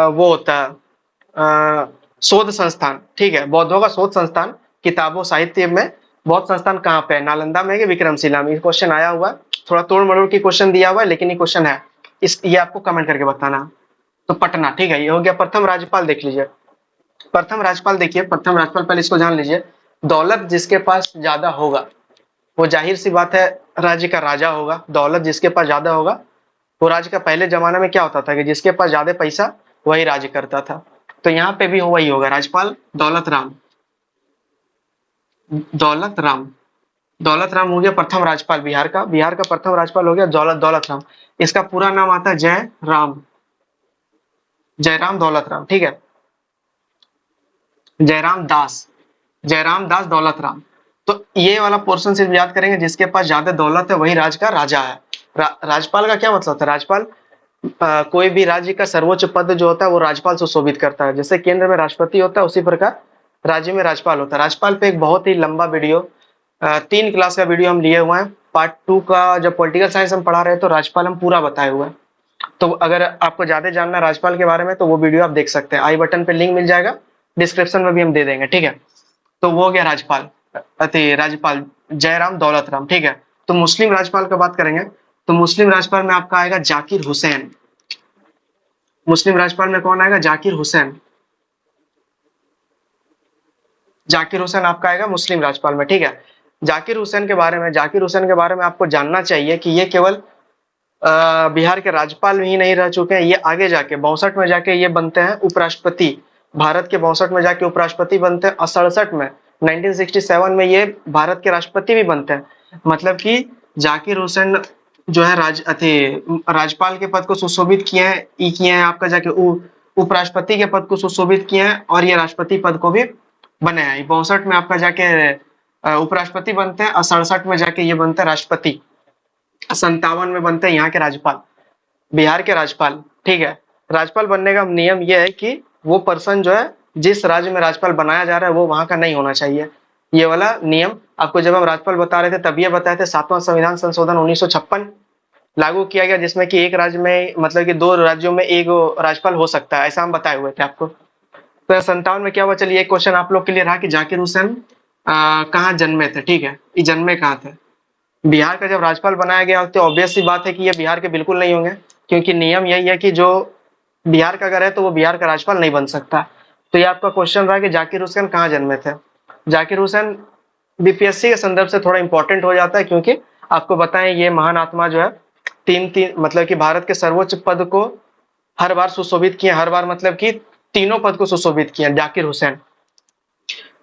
वो होता है शोध संस्थान। ठीक है, बौद्धों का शोध संस्थान, किताबों साहित्य में बौद्ध संस्थान कहाँ पे है? नालंदा में है कि विक्रमशिला में? क्वेश्चन आया हुआ है, थोड़ा तोड़ मरोड़ की क्वेश्चन दिया हुआ है, लेकिन ये क्वेश्चन है। ये आपको कमेंट करके बताना। तो पटना, ठीक है, ये हो गया। प्रथम राज्यपाल देख लीजिए, प्रथम राज्यपाल देखिए। प्रथम राज्यपाल, पहले इसको जान लीजिए। दौलत जिसके पास ज्यादा होगा वो जाहिर सी बात है राज्य का राजा होगा। दौलत जिसके पास ज्यादा होगा वो राज्य का। पहले जमाने में क्या होता था कि जिसके पास ज्यादा पैसा वही राज्य करता था। तो यहाँ पे भी वही होगा, राज्यपाल दौलत राम। दौलत राम, दौलत राम हो गया प्रथम राज्यपाल बिहार का। बिहार का प्रथम राज्यपाल हो गया दौलत राम। इसका पूरा नाम आता है जय राम, जयराम दौलत राम। ठीक है, जयराम दास दौलत राम। तो ये वाला पोर्शन सिर्फ याद करेंगे, जिसके पास ज्यादा दौलत है वही राज्य का राजा है। राजपाल का क्या मतलब होता है? राजपाल कोई भी राज्य का सर्वोच्च पद जो होता है वो राज्यपाल सुशोभित करता है। जैसे केंद्र में राष्ट्रपति होता है, उसी प्रकार राज्य में राज्यपाल होता है। राज्यपाल पे एक बहुत ही लंबा वीडियो 3 क्लास का वीडियो हम लिए हुए हैं। पार्ट 2 का जब पॉलिटिकल साइंस हम पढ़ा रहे हैं तो राज्यपाल हम पूरा बताए हुए हैं। तो अगर आपको ज्यादा जानना है राज्यपाल के बारे में तो वो वीडियो आप देख सकते हैं, आई बटन पे लिंक मिल जाएगा, डिस्क्रिप्शन में भी हम दे देंगे, ठीक है। तो वो हो गया राज्यपाल, राज्यपाल जयराम दौलत राम, ठीक है। तो मुस्लिम राज्यपाल का बात करेंगे तो मुस्लिम राज्यपाल में आपका आएगा जाकिर हुसैन। मुस्लिम राज्यपाल में कौन आएगा? जाकिर हुसैन। जाकिर हुसैन आपका आएगा मुस्लिम राज्यपाल में, ठीक है। जाकिर हुसैन के बारे में आपको जानना चाहिए कि ये केवल बिहार के राज्यपाल ही नहीं रह चुके हैं, ये आगे जाके 62 में जाके ये बनते हैं उपराष्ट्रपति। भारत के 62 में जाके उपराष्ट्रपति बनते हैं और 67 में 1967 में ये भारत के राष्ट्रपति भी बनते हैं। मतलब कि जाकिर हुसैन जो है राज्यपाल के पद को सुशोभित किए हैं आपका जाके उपराष्ट्रपति के पद को सुशोभित किए हैं और ये राष्ट्रपति पद को भी बने हैं। 62 में आपका जाके उपराष्ट्रपति बनते हैं और 67 में जाके ये बनते हैं राष्ट्रपति। 57 में बनते हैं यहाँ के राज्यपाल, बिहार के राज्यपाल, ठीक है। राज्यपाल बनने का नियम यह है कि वो पर्सन जो है जिस राज्य में राज्यपाल बनाया जा रहा है वो वहां का नहीं होना चाहिए। ये वाला नियम आपको जब हम राज्यपाल बता रहे थे तब ये बताए थे। 7वां संविधान संशोधन 1956 लागू किया गया, जिसमें कि एक राज्य में मतलब कि 2 राज्यों में एक राज्यपाल हो सकता है, ऐसा हम बताए हुए थे आपको। तो 57 में क्या हुआ? चलिए एक क्वेश्चन आप लोग के लिए रहा कि जाकिर हुसैन कहाँ जन्मे थे, ठीक है। ये जन्मे कहाँ थे? बिहार का जब राज्यपाल बनाया गया तो ऑब्वियस सी बात है कि ये बिहार के बिल्कुल नहीं होंगे, क्योंकि नियम यही है कि जो बिहार का अगर है तो वो बिहार का राज्यपाल नहीं बन सकता। तो ये आपका क्वेश्चन रहा कि जाकिर हुसैन कहाँ जन्मे थे। जाकिर हुसैन बीपीएससी के संदर्भ से थोड़ा इंपॉर्टेंट हो जाता है, क्योंकि आपको बताएं ये महान आत्मा जो है तीन मतलब कि भारत के सर्वोच्च पद को हर बार सुशोभित किए, हर बार मतलब कि तीनों पद को सुशोभित किए जाकिर हुसैन,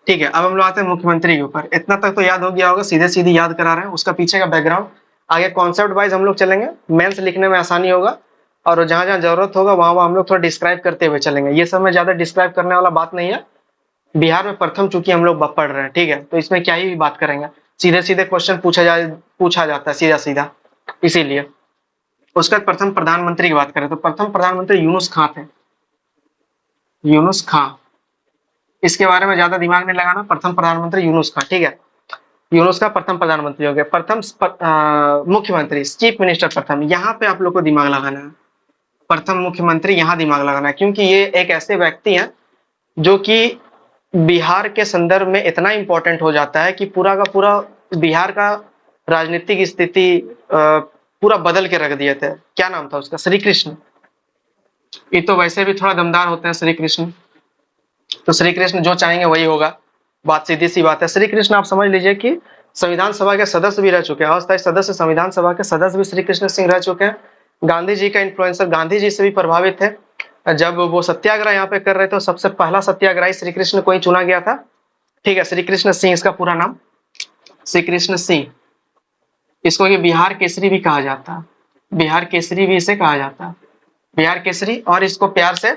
ठीक है। अब हम लोग आते हैं मुख्यमंत्री के ऊपर। इतना तक तो याद हो गया होगा, सीधे सीधे याद करा रहे हैं, उसका पीछे का बैकग्राउंड। आगे कॉन्सेप्ट वाइज हम लोग चलेंगे, मेंस लिखने में आसानी होगा और जहां जहां जरूरत होगा वहां वहां हम लोग थोड़ा डिस्क्राइब करते हुए चलेंगे। ये सब में ज्यादा डिस्क्राइब करने वाला बात नहीं है, बिहार में प्रथम चूंकि हम लोग पढ़ रहे हैं, ठीक है। तो इसमें क्या ही बात करेंगे, सीधे सीधे क्वेश्चन पूछा जाता है सीधा सीधा, इसीलिए। उसके बाद प्रथम प्रधानमंत्री की बात करें तो प्रथम प्रधानमंत्री यूनुस खां थे। यूनुस खां, इसके बारे में ज्यादा दिमाग नहीं लगाना, प्रथम प्रधानमंत्री यूनुस खां, ठीक है। यूनुस का प्रथम प्रधानमंत्री हो गया। प्रथम मुख्यमंत्री, चीफ मिनिस्टर प्रथम, यहाँ पे आप लोग को दिमाग लगाना है। प्रथम मुख्यमंत्री यहाँ दिमाग लगाना है, क्योंकि ये एक ऐसे व्यक्ति हैं जो कि बिहार के संदर्भ में इतना इंपॉर्टेंट हो जाता है कि पूरा का पूरा बिहार का राजनीतिक स्थिति पूरा बदल के रख दिए थे। क्या नाम था उसका? श्री कृष्ण। ये तो वैसे भी थोड़ा दमदार होते हैं श्री कृष्ण, तो श्री कृष्ण जो चाहेंगे वही होगा, बात सीधी सी बात है। श्री कृष्ण आप समझ लीजिए कि संविधान सभा के सदस्य भी रह चुके हैं, अस्थायी सदस्य संविधान सभा के सदस्य भी श्री कृष्ण सिंह रह चुके हैं। गांधी जी का इन्फ्लुएंसर, गांधी जी से भी प्रभावित थे। जब वो सत्याग्रह यहाँ पे कर रहे थे सबसे पहला सत्याग्रही श्री कृष्ण को ही चुना गया था, ठीक है। श्री कृष्ण सिंह इसका पूरा नाम, श्री कृष्ण सिंह। इसको ये बिहार केसरी भी कहा जाता है, बिहार केसरी भी इसे कहा जाता है, बिहार केसरी। और इसको प्यार से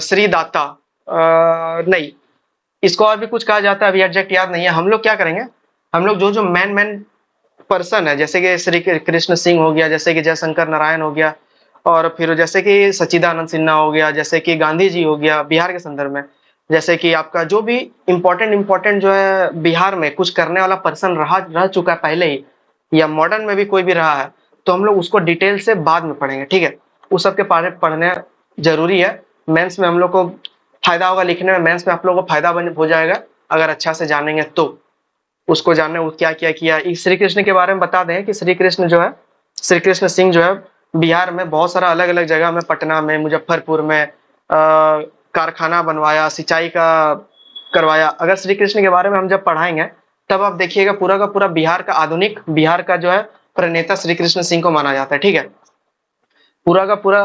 श्री दाता नहीं, इसको और भी कुछ कहा जाता है, अभी एग्जैक्ट याद नहीं है। हम लोग क्या करेंगे, हम लोग जो जो मैन पर्सन है, जैसे कि श्री कृष्ण सिंह हो गया, जैसे कि जयशंकर नारायण हो गया, और फिर जैसे कि सच्चिदानंद सिन्हा हो गया, जैसे कि गांधी जी हो गया बिहार के संदर्भ में, जैसे कि आपका जो भी इम्पोर्टेंट जो है बिहार में कुछ करने वाला पर्सन रह चुका है पहले ही, या मॉडर्न में भी कोई भी रहा है, तो हम लोग उसको डिटेल से बाद में पढ़ेंगे, ठीक है। उस सबके बारे में पढ़ने जरूरी है, मेंस में हम लोग को फायदा होगा लिखने में, मेंस में आप लोगों को फायदा हो जाएगा अगर अच्छा से जानेंगे तो। उसको जानने वो क्या क्या किया। श्री कृष्ण के बारे में बता दें कि श्री कृष्ण जो है, श्री कृष्ण सिंह जो है बिहार में बहुत सारा अलग अलग जगह में, पटना में, मुजफ्फरपुर में कारखाना बनवाया, सिंचाई का करवाया। अगर श्री कृष्ण के बारे में हम जब पढ़ाएंगे तब आप देखिएगा पूरा का पूरा बिहार का आधुनिक बिहार का जो है प्रणेता श्री कृष्ण सिंह को माना जाता है, ठीक है। पूरा का पूरा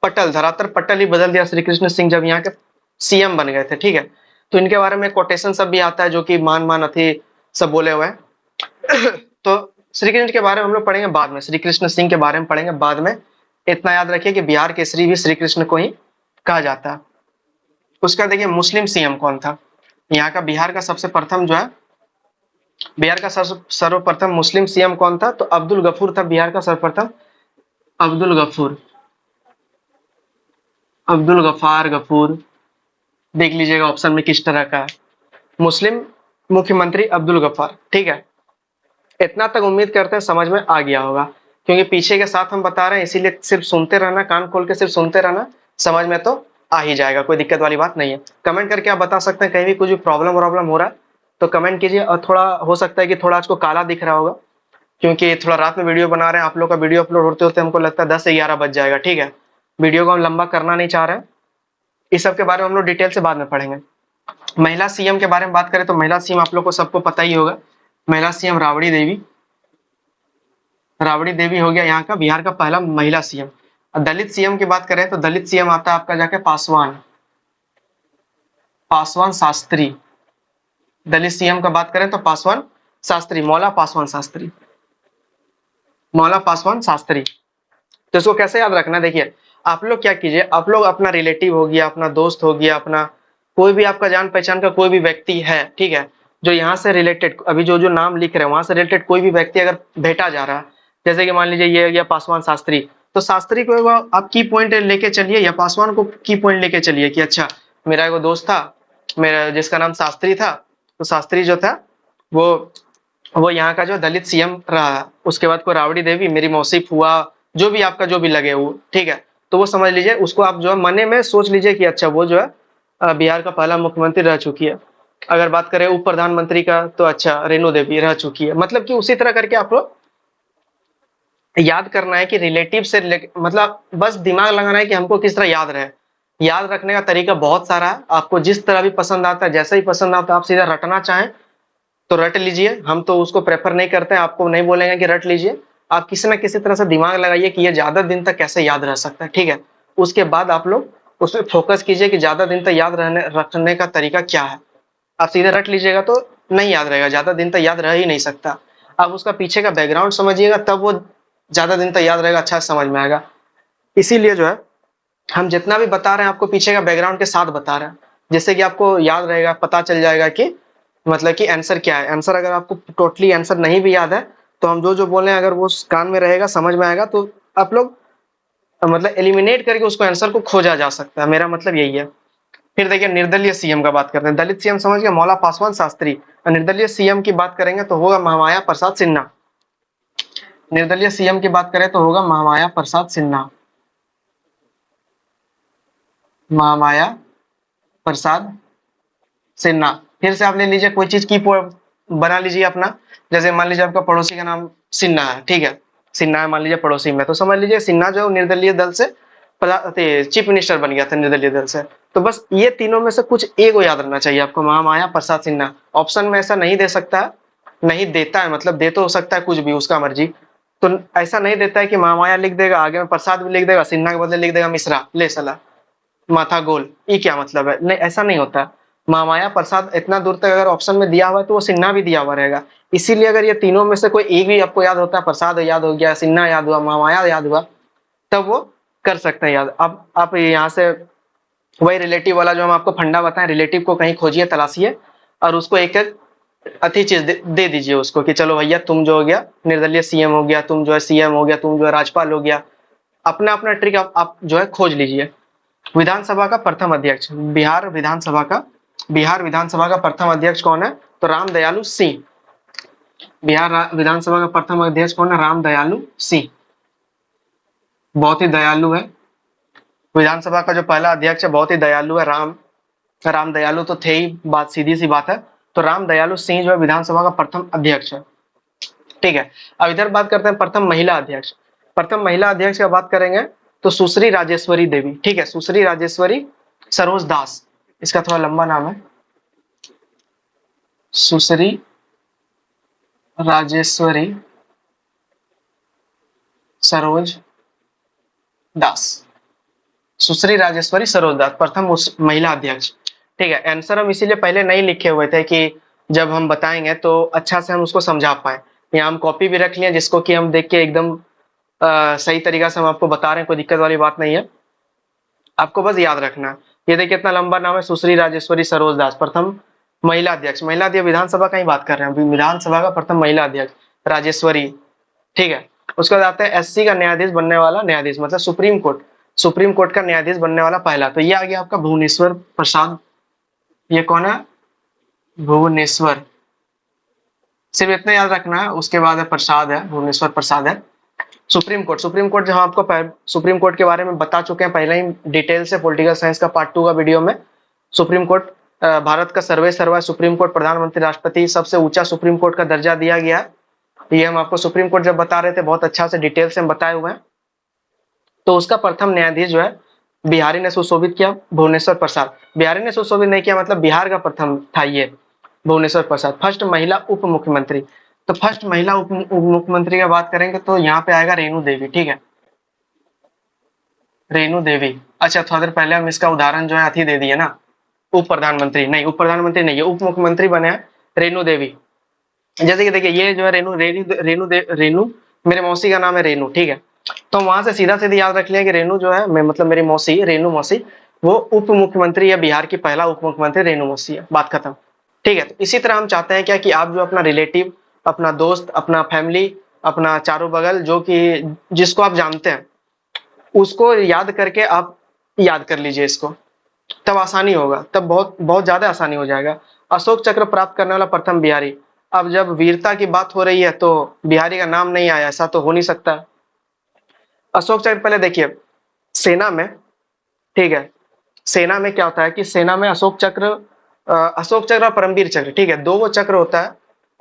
पटल, धरातल पटल ही बदल दिया श्री कृष्ण सिंह जब यहाँ के सीएम बन गए थे, ठीक है। तो इनके बारे में कोटेशन सब भी आता है जो कि मान अथी सब बोले हुए हैं। तो श्री कृष्ण के बारे में हम लोग पढ़ेंगे बाद में, श्री कृष्ण सिंह के बारे में पढ़ेंगे बाद में। इतना याद रखिए कि बिहार केसरी भी श्री कृष्ण को ही कहा जाता है। उसका देखिए मुस्लिम सीएम कौन था। यहाँ का बिहार का सबसे प्रथम जो है, बिहार का सर्वप्रथम मुस्लिम सीएम कौन था, तो अब्दुल गफूर था बिहार का सर्वप्रथम। अब्दुल गफूर, अब्दुल गफार गफूर, देख लीजिएगा ऑप्शन में किस तरह का है। मुस्लिम मुख्यमंत्री अब्दुल गफार। ठीक है, इतना तक उम्मीद करते हैं समझ में आ गया होगा, क्योंकि पीछे के साथ हम बता रहे हैं, इसीलिए सिर्फ सुनते रहना, कान खोल के सिर्फ सुनते रहना, समझ में तो आ ही जाएगा, कोई दिक्कत वाली बात नहीं है। कमेंट करके आप बता सकते हैं कहीं भी कुछ भी प्रॉब्लम हो रहा है तो कमेंट कीजिए। और थोड़ा हो सकता है कि थोड़ा आज को काला दिख रहा होगा, क्योंकि थोड़ा रात में वीडियो बना रहे हैं, आप लोग का वीडियो अपलोड होते होते हमको लगता है 10 से 11 बज जाएगा। ठीक है, वीडियो को हम लंबा करना नहीं चाह रहे हैं, इस सब के बारे में हम लोग डिटेल से बाद में पढ़ेंगे। महिला सीएम के बारे में बात करें तो महिला सीएम आप लोग को सबको पता ही होगा, महिला सीएम राबड़ी देवी। राबड़ी देवी हो गया यहाँ का बिहार का पहला महिला सीएम। दलित सीएम की बात करें तो दलित सीएम आता है आपका जाके पासवान, पासवान शास्त्री। दलित सीएम का बात करें तो पासवान शास्त्री, मौला पासवान शास्त्री, मौला पासवान शास्त्री। तो इसको कैसे याद रखना, देखिए आप लोग क्या कीजिए, आप लोग अपना रिलेटिव हो गया, अपना दोस्त हो गया, अपना कोई भी आपका जान पहचान का कोई भी व्यक्ति है, ठीक है, जो यहाँ से रिलेटेड, अभी जो जो नाम लिख रहे हैं वहां से रिलेटेड कोई भी व्यक्ति अगर भेटा जा रहा है, जैसे कि मान लीजिए ये हो गया पासवान शास्त्री, तो शास्त्री को आप की पॉइंट लेके चलिए, या पासवान को की पॉइंट लेके चलिए कि अच्छा मेरा एक दोस्त था मेरा जिसका नाम शास्त्री था, तो शास्त्री जो था वो यहाँ का जो दलित सीएम रहा। उसके बाद को राबड़ी देवी, मेरी मौसी, फुआ, जो भी आपका जो भी लगे वो, ठीक है, तो वो समझ लीजिए, उसको आप जो है मने में सोच लीजिए कि अच्छा वो जो है बिहार का पहला मुख्यमंत्री रह चुकी है। अगर बात करें उप प्रधानमंत्री का तो अच्छा रेणु देवी रह चुकी है। मतलब कि उसी तरह करके आप लोग याद करना है कि रिलेटिव से मतलब बस दिमाग लगाना है कि हमको किस तरह याद रहे। याद रखने का तरीका बहुत सारा है, आपको जिस तरह भी पसंद आता है, जैसा ही पसंद आता है, आप सीधा रटना चाहें तो रट लीजिए, हम तो उसको प्रेफर नहीं करते हैं, आपको नहीं बोलेंगे कि रट लीजिए। आप किसी ना किसी तरह से दिमाग लगाइए कि ये ज्यादा दिन तक कैसे याद रह सकता है, ठीक है। उसके बाद आप लोग उसमें फोकस कीजिए कि ज्यादा दिन तक याद रखने का तरीका क्या है। आप सीधे रट लीजिएगा तो नहीं याद रहेगा, ज्यादा दिन तक याद रह ही नहीं सकता। आप उसका पीछे का बैकग्राउंड समझिएगा तब वो ज्यादा दिन तक याद रहेगा, अच्छा समझ में आएगा। इसीलिए जो है हम जितना भी बता रहे हैं आपको पीछे का बैकग्राउंड के साथ बता रहे हैं, जिससे कि आपको याद रहेगा, पता चल जाएगा कि मतलब कि आंसर क्या है। आंसर अगर आपको टोटली आंसर नहीं भी याद है तो हम जो जो बोले अगर वो कान में रहेगा, समझ में आएगा, तो आप लोग मतलब एलिमिनेट करके उसको आंसर को खोजा जा सकता है, मेरा मतलब यही है। फिर देखिए निर्दलीय सीएम का बात करते हैं। दलित सीएम समझ गए मौला पासवान शास्त्री, और निर्दलीय सीएम की बात करेंगे तो होगा महामाया प्रसाद सिन्हा। निर्दलीय सीएम की बात करें तो होगा महामाया प्रसाद सिन्हा, महामाया प्रसाद सिन्हा। फिर से आप ले लीजिए कोई चीज की बना लीजिए अपना, जैसे मान लीजिए आपका पड़ोसी का नाम सिन्हा है, ठीक है, सिन्हा है मान लीजिए पड़ोसी में, तो समझ लीजिए सिन्हा जो निर्दलीय दल से चीफ मिनिस्टर बन गया था निर्दलीय दल से। तो बस ये तीनों में से कुछ एक को याद रखना चाहिए आपको, महामाया प्रसाद सिन्हा। ऑप्शन में ऐसा नहीं दे सकता है, नहीं देता है, मतलब दे तो हो सकता है कुछ भी, उसका मर्जी। तो ऐसा नहीं देता है कि महामाया लिख देगा, आगे में प्रसाद भी लिख देगा, सिन्हा के बदले लिख देगा मिश्रा, ले सला माथा गोल, ये क्या मतलब है, नहीं ऐसा नहीं होता। महामाया प्रसाद इतना दूर तक अगर ऑप्शन में दिया हुआ है तो वो सिन्हा भी दिया हुआ रहेगा। इसीलिए अगर ये तीनों में से कोई एक भी आपको याद होता है, प्रसाद याद हो गया, सिन्हा याद हुआ, महामाया याद हुआ, तब वो कर सकते हैं याद। अब आप यहाँ से वही रिलेटिव वाला जो हम आपको फंडा बताएं, रिलेटिव को कहीं खोजिए, तलाशिए, और उसको एक एक अच्छी चीज दे दीजिए उसको कि चलो भैया तुम जो हो गया निर्दलीय सीएम हो गया, तुम जो है सीएम हो गया, तुम जो है राज्यपाल हो गया। अपना अपना ट्रिक आप जो है खोज लीजिए। विधानसभा का प्रथम अध्यक्ष, बिहार विधानसभा का प्रथम अध्यक्ष कौन है, तो राम दयालु सिंह। बिहार विधानसभा का प्रथम अध्यक्ष कौन है, राम दयालु सिंह, बहुत ही दयालु है। विधानसभा का जो पहला अध्यक्ष है बहुत ही दयालु है, राम दयालु तो थे ही, बात सीधी सी बात है। तो राम दयालु सिंह जो है विधानसभा का प्रथम अध्यक्ष है, ठीक है। अब इधर बात करते हैं प्रथम महिला अध्यक्ष। प्रथम महिला अध्यक्ष का बात करेंगे तो सुश्री राजेश्वरी देवी, ठीक है, सुश्री राजेश्वरी सरोज दास, इसका थोड़ा लंबा नाम है, सुश्री राजेश्वरी सरोज दास, सुश्री राजेश्वरी सरोज दास प्रथम महिला अध्यक्ष, ठीक है। आंसर हम इसीलिए पहले नहीं लिखे हुए थे कि जब हम बताएंगे तो अच्छा से हम उसको समझा पाए। यहाँ हम कॉपी भी रख लिए जिसको कि हम देख के एकदम सही तरीका से हम आपको बता रहे हैं, कोई दिक्कत वाली बात नहीं है, आपको बस याद रखना है। ये देखिए कितना लंबा नाम है, सुश्री राजेश्वरी सरोज दास, प्रथम महिला अध्यक्ष। महिला अध्यक्ष विधानसभा का ही बात कर रहे हैं, विधानसभा का प्रथम महिला अध्यक्ष राजेश्वरी, ठीक है। उसके बाद आता है एससी का न्यायाधीश बनने वाला न्यायाधीश, मतलब सुप्रीम कोर्ट का न्यायाधीश बनने वाला पहला, तो ये आ गया आपका भुवनेश्वर प्रसाद। ये कौन है? भुवनेश्वर, सिर्फ इतना याद रखना है। उसके बाद है प्रसाद है, भुवनेश्वर प्रसाद है। सुप्रीम कोर्ट जहां आपको सुप्रीम कोर्ट के बारे में बता चुके हैं पहले ही डिटेल से, पॉलिटिकल साइंस का पार्ट 2 का वीडियो में। सुप्रीम कोर्ट भारत का सर्वा सुप्रीम कोर्ट, प्रधानमंत्री राष्ट्रपति सबसे ऊंचा सुप्रीम कोर्ट का दर्जा दिया गया है। ये हम आपको सुप्रीम कोर्ट जब बता रहे थे बहुत अच्छा से डिटेल से हम बताए हुए हैं। तो उसका प्रथम न्यायाधीश जो है बिहारी ने सुशोभित किया, भुवनेश्वर प्रसाद। बिहारी ने सुशोभित नहीं किया, मतलब बिहार का प्रथम था ये भुवनेश्वर प्रसाद। फर्स्ट महिला उप मुख्यमंत्री, तो फर्स्ट महिला उप मुख्यमंत्री की बात करेंगे तो यहाँ पे आएगा रेणु देवी, ठीक है, रेणु देवी। अच्छा, थोड़ा देर पहले हम इसका उदाहरण जो है अथी दे दिए ना, उप प्रधानमंत्री नहीं, उप प्रधानमंत्री नहीं, ये उप मुख्यमंत्री बने हैं रेणु देवी। जैसे कि देखिए ये जो है रेणु मेरे मौसी का नाम है रेणु, ठीक है। तो वहां से सीधा सीधा याद रख लिया कि रेणु जो है मतलब मेरी मौसी रेणु मौसी, वो उप मुख्यमंत्री या बिहार की पहला उप मुख्यमंत्री रेणु मौसी है, बात खत्म, ठीक है। तो इसी तरह हम चाहते हैं क्या कि आप जो अपना रिलेटिव, अपना दोस्त, अपना फैमिली, अपना चारों बगल जो कि जिसको आप जानते हैं उसको याद करके आप याद कर लीजिए इसको, तब आसानी होगा, तब बहुत बहुत ज्यादा आसानी हो जाएगा। अशोक चक्र प्राप्त करने वाला प्रथम बिहारी। अब जब वीरता की बात हो रही है तो बिहारी का नाम नहीं आया, ऐसा तो हो नहीं सकता। अशोक चक्र पहले देखिए सेना में, ठीक है, सेना में क्या होता है कि सेना में अशोक चक्र और परमवीर चक्र, ठीक है, दो वो चक्र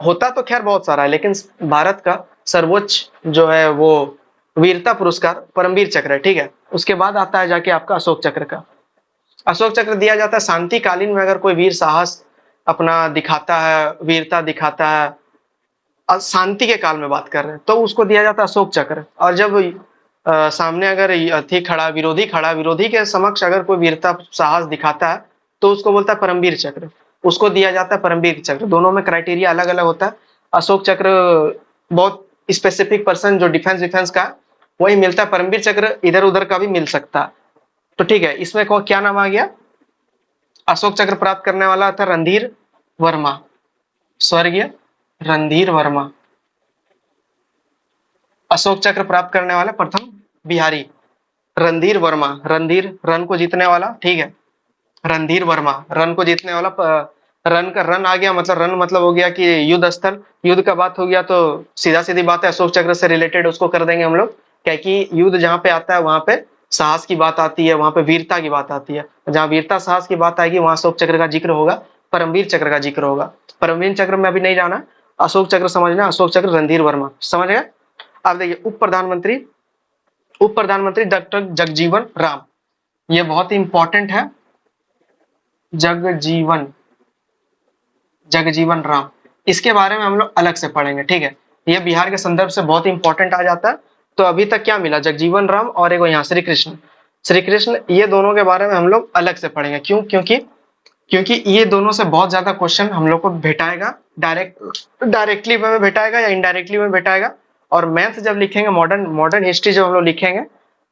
होता तो खैर बहुत सारा है, लेकिन भारत का सर्वोच्च जो है वो वीरता पुरस्कार परमवीर चक्र है, ठीक है। उसके बाद आता है जाके आपका अशोक चक्र का। अशोक चक्र दिया जाता है शांति कालीन में, अगर कोई वीर साहस अपना दिखाता है, वीरता दिखाता है, शांति के काल में बात कर रहे हैं, तो उसको दिया जाता है अशोक चक्र। और जब सामने अगर विरोधी के समक्ष अगर कोई वीरता साहस दिखाता है तो उसको बोलता है परमवीर चक्र, उसको दिया जाता है परमवीर चक्र। दोनों में क्राइटेरिया अलग अलग होता है। अशोक चक्र बहुत स्पेसिफिक पर्सन जो डिफेंस का वही मिलता है, परमवीर चक्र इधर उधर का भी मिल सकता है। तो ठीक है, इसमें क्या नाम आ गया? अशोक चक्र प्राप्त करने वाला था रणधीर वर्मा, स्वर्गीय रणधीर वर्मा। अशोक चक्र प्राप्त करने वाला प्रथम बिहारी रणधीर वर्मा। रणधीर रन को जीतने वाला, ठीक है, रणधीर वर्मा रन को जीतने वाला। रन का रन आ गया, मतलब रन मतलब हो गया कि युद्ध स्थल, युद्ध का बात हो गया तो सीधा सीधी बात है अशोक चक्र से रिलेटेड उसको कर देंगे हम लोग, क्या कि युद्ध जहां पे आता है वहां पे साहस की बात आती है, वहां पे वीरता की बात आती है। जहां वीरता साहस की बात आएगी वहां अशोक चक्र का जिक्र होगा, परमवीर चक्र का जिक्र होगा। परमवीर चक्र में अभी नहीं जाना, अशोक चक्र समझना, अशोक चक्र रणधीर वर्मा, समझ गए। अब देखिए उप प्रधानमंत्री डॉक्टर जगजीवन राम, ये बहुत ही इंपॉर्टेंट है। जगजीवन राम, इसके बारे में हम लोग अलग से पढ़ेंगे, ठीक है। ये बिहार के संदर्भ से बहुत इंपॉर्टेंट आ जाता है। तो अभी तक क्या मिला? जगजीवन राम और एक यहाँ श्री कृष्ण, ये दोनों के बारे में हम लोग अलग से पढ़ेंगे। क्यों? क्योंकि ये दोनों से बहुत ज्यादा क्वेश्चन हम लोग को भेटाएगा, डायरेक्टली में भेटाएगा या इनडायरेक्टली में भेटाएगा। और मैथ जब लिखेंगे, मॉडर्न हिस्ट्री जब हम लोग लिखेंगे,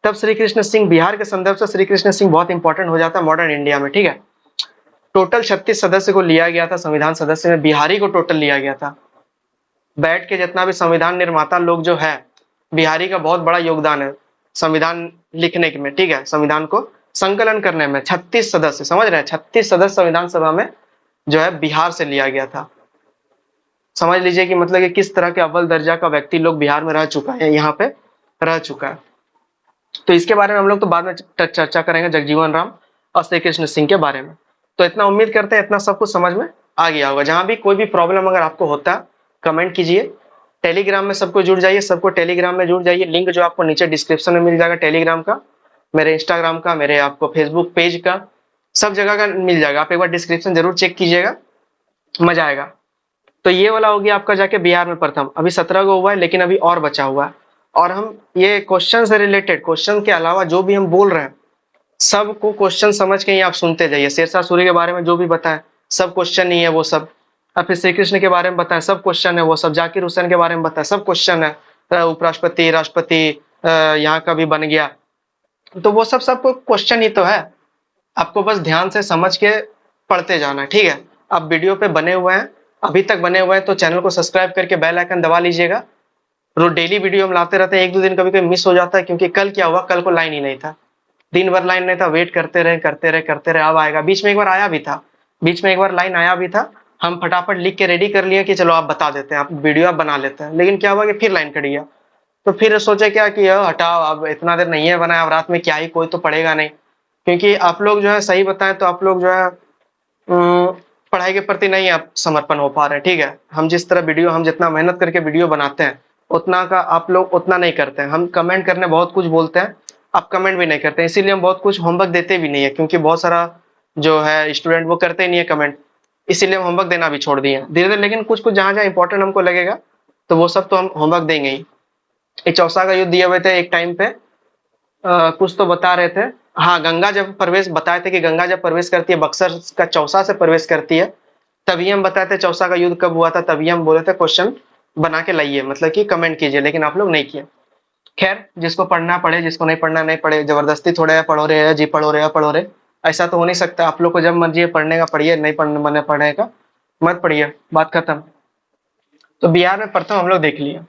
तब श्री कृष्ण सिंह, बिहार के संदर्भ से श्री कृष्ण सिंह बहुत इंपॉर्टेंट हो जाता है मॉडर्न इंडिया में, ठीक है। टोटल 36 सदस्य को लिया गया था संविधान सदस्य में, बिहारी को टोटल लिया गया था। बैठ के जितना भी संविधान निर्माता लोग जो है, बिहारी का बहुत बड़ा योगदान है संविधान लिखने में, ठीक है, संविधान को संकलन करने में। 36 सदस्य, समझ रहे हैं, 36 सदस्य संविधान सभा में जो है बिहार से लिया गया था। समझ लीजिए कि मतलब कि किस तरह के अव्वल दर्जा का व्यक्ति लोग बिहार में रह चुका है, यहाँ पे रह चुका है। तो इसके बारे में हम लोग तो बाद में चर्चा करेंगे, जगजीवन राम और श्री कृष्ण सिंह के बारे में। तो इतना उम्मीद करते हैं इतना सब कुछ समझ में आ गया होगा। जहां भी कोई भी प्रॉब्लम अगर आपको होता है कमेंट कीजिए। टेलीग्राम में सबको जुड़ जाइए, सबको टेलीग्राम में जुड़ जाइए। लिंक जो आपको नीचे डिस्क्रिप्शन में मिल जाएगा टेलीग्राम का, मेरे इंस्टाग्राम का, मेरे आपको फेसबुक पेज का, सब जगह का मिल जाएगा। आप एक बार डिस्क्रिप्शन जरूर चेक कीजिएगा, मजा आएगा। तो ये वाला हो गया आपका जाके बिहार में प्रथम। अभी 17 को हुआ है, लेकिन अभी और बचा हुआ है। और हम ये क्वेश्चन से रिलेटेड, क्वेश्चन के अलावा जो भी हम बोल रहे हैं सबको क्वेश्चन समझ के ही आप सुनते जाइए। शेरशाह सूरी के बारे में जो भी बताएं सब क्वेश्चन ही है वो सब। अब फिर श्री कृष्ण के बारे में बताएं सब क्वेश्चन है वो सब। जाकिर हुसैन के बारे में बताएं सब क्वेश्चन है। उपराष्ट्रपति, राष्ट्रपति यहाँ का भी बन गया, तो वो सब क्वेश्चन ही तो है। आपको बस ध्यान से समझ के पढ़ते जाना है, ठीक है। आप वीडियो पे बने हुए हैं, अभी तक बने हुए हैं तो चैनल को सब्सक्राइब करके बेल आइकन दबा लीजिएगा। रोज डेली वीडियो हम लाते रहते हैं, एक दो दिन कभी कभी मिस हो जाता है, क्योंकि कल क्या हुआ, कल को लाइन ही नहीं था, दिन भर लाइन नहीं था, वेट करते रहे, अब आएगा। बीच में एक बार आया भी था, बीच में एक बार लाइन आया भी था, हम फटाफट लिख के रेडी कर लिए कि चलो आप बता देते हैं, आप वीडियो आप बना लेते हैं, लेकिन क्या हुआ कि फिर लाइन कट गया। तो फिर सोचे क्या कि हटाओ, अब इतना देर नहीं है बनाया, अब रात में क्या ही कोई तो पढ़ेगा नहीं, क्योंकि आप लोग जो है सही बताएं तो आप लोग जो है पढ़ाई के प्रति नहीं आप समर्पण हो पा रहे हैं, ठीक है। हम जिस तरह वीडियो, हम जितना मेहनत करके वीडियो बनाते हैं उतना का आप लोग उतना नहीं करते हैं। हम कमेंट करने बहुत कुछ बोलते हैं, आप कमेंट भी नहीं करते हैं, इसीलिए हम बहुत कुछ होमवर्क देते भी नहीं है, क्योंकि बहुत सारा जो है स्टूडेंट वो करते ही नहीं है कमेंट, इसीलिए हम होमवर्क देना भी छोड़ दिए धीरे धीरे। लेकिन कुछ कुछ जहां जहां इंपॉर्टेंट हमको लगेगा तो वो सब तो हम होमवर्क देंगे ही। एक चौसा का युद्ध दिए हुए थे एक टाइम पे, कुछ तो बता रहे थे, हाँ गंगा जब प्रवेश बताए थे कि गंगा जब प्रवेश करती है बक्सर का चौसा से प्रवेश करती है, तभी हम बताए थे चौसा का युद्ध कब हुआ था, तभी हम बोले थे क्वेश्चन बना के लाइए, मतलब कि कमेंट कीजिए, लेकिन आप लोग नहीं किए। खैर जिसको पढ़ना पढ़े, जिसको नहीं पढ़ना नहीं पढ़े, जबरदस्ती थोड़े पढ़ो रहे हैं जी, पढ़ो रहे, ऐसा तो हो नहीं सकता। आप लोग को जब मर्जी है पढ़ने का पढ़िए, नहीं पढ़ने मन पढ़ने का मत पढ़िए, बात खत्म। तो बिहार में प्रथम हम लोग देख लिए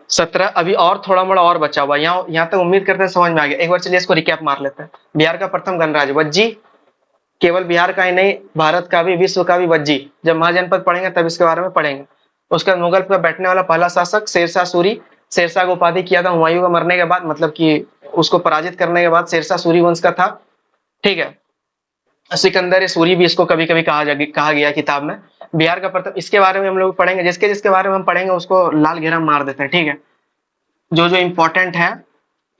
17, अभी और थोड़ा मोड़ा और बचा हुआ, यहाँ तक उम्मीद करते हैं समझ में आ गया। एक बार चलिए इसको रिकैप मार लेते हैं। बिहार का प्रथम गणराज्य वज्जी, केवल बिहार का ही नहीं, भारत का भी, विश्व का भी वज्जी। जब महाजनपद पढ़ेंगे तब इसके बारे में पढ़ेंगे। उसके बाद मुगल पर बैठने वाला पहला शासक शेरशाह सूरी, शेरशाह को उपाधि किया था हुमायूं का मरने के बाद, मतलब कि उसको पराजित करने के बाद शेरशाह सूरी वंश का था, ठीक है। सिकंदर सूरी भी इसको कभी कभी कहा गया किताब में। बिहार का प्रथम, इसके बारे में हम लोग पढ़ेंगे, जिसके जिसके बारे में हम पढ़ेंगे उसको लाल घेरा मार देते हैं, ठीक है। जो जो इम्पोर्टेंट है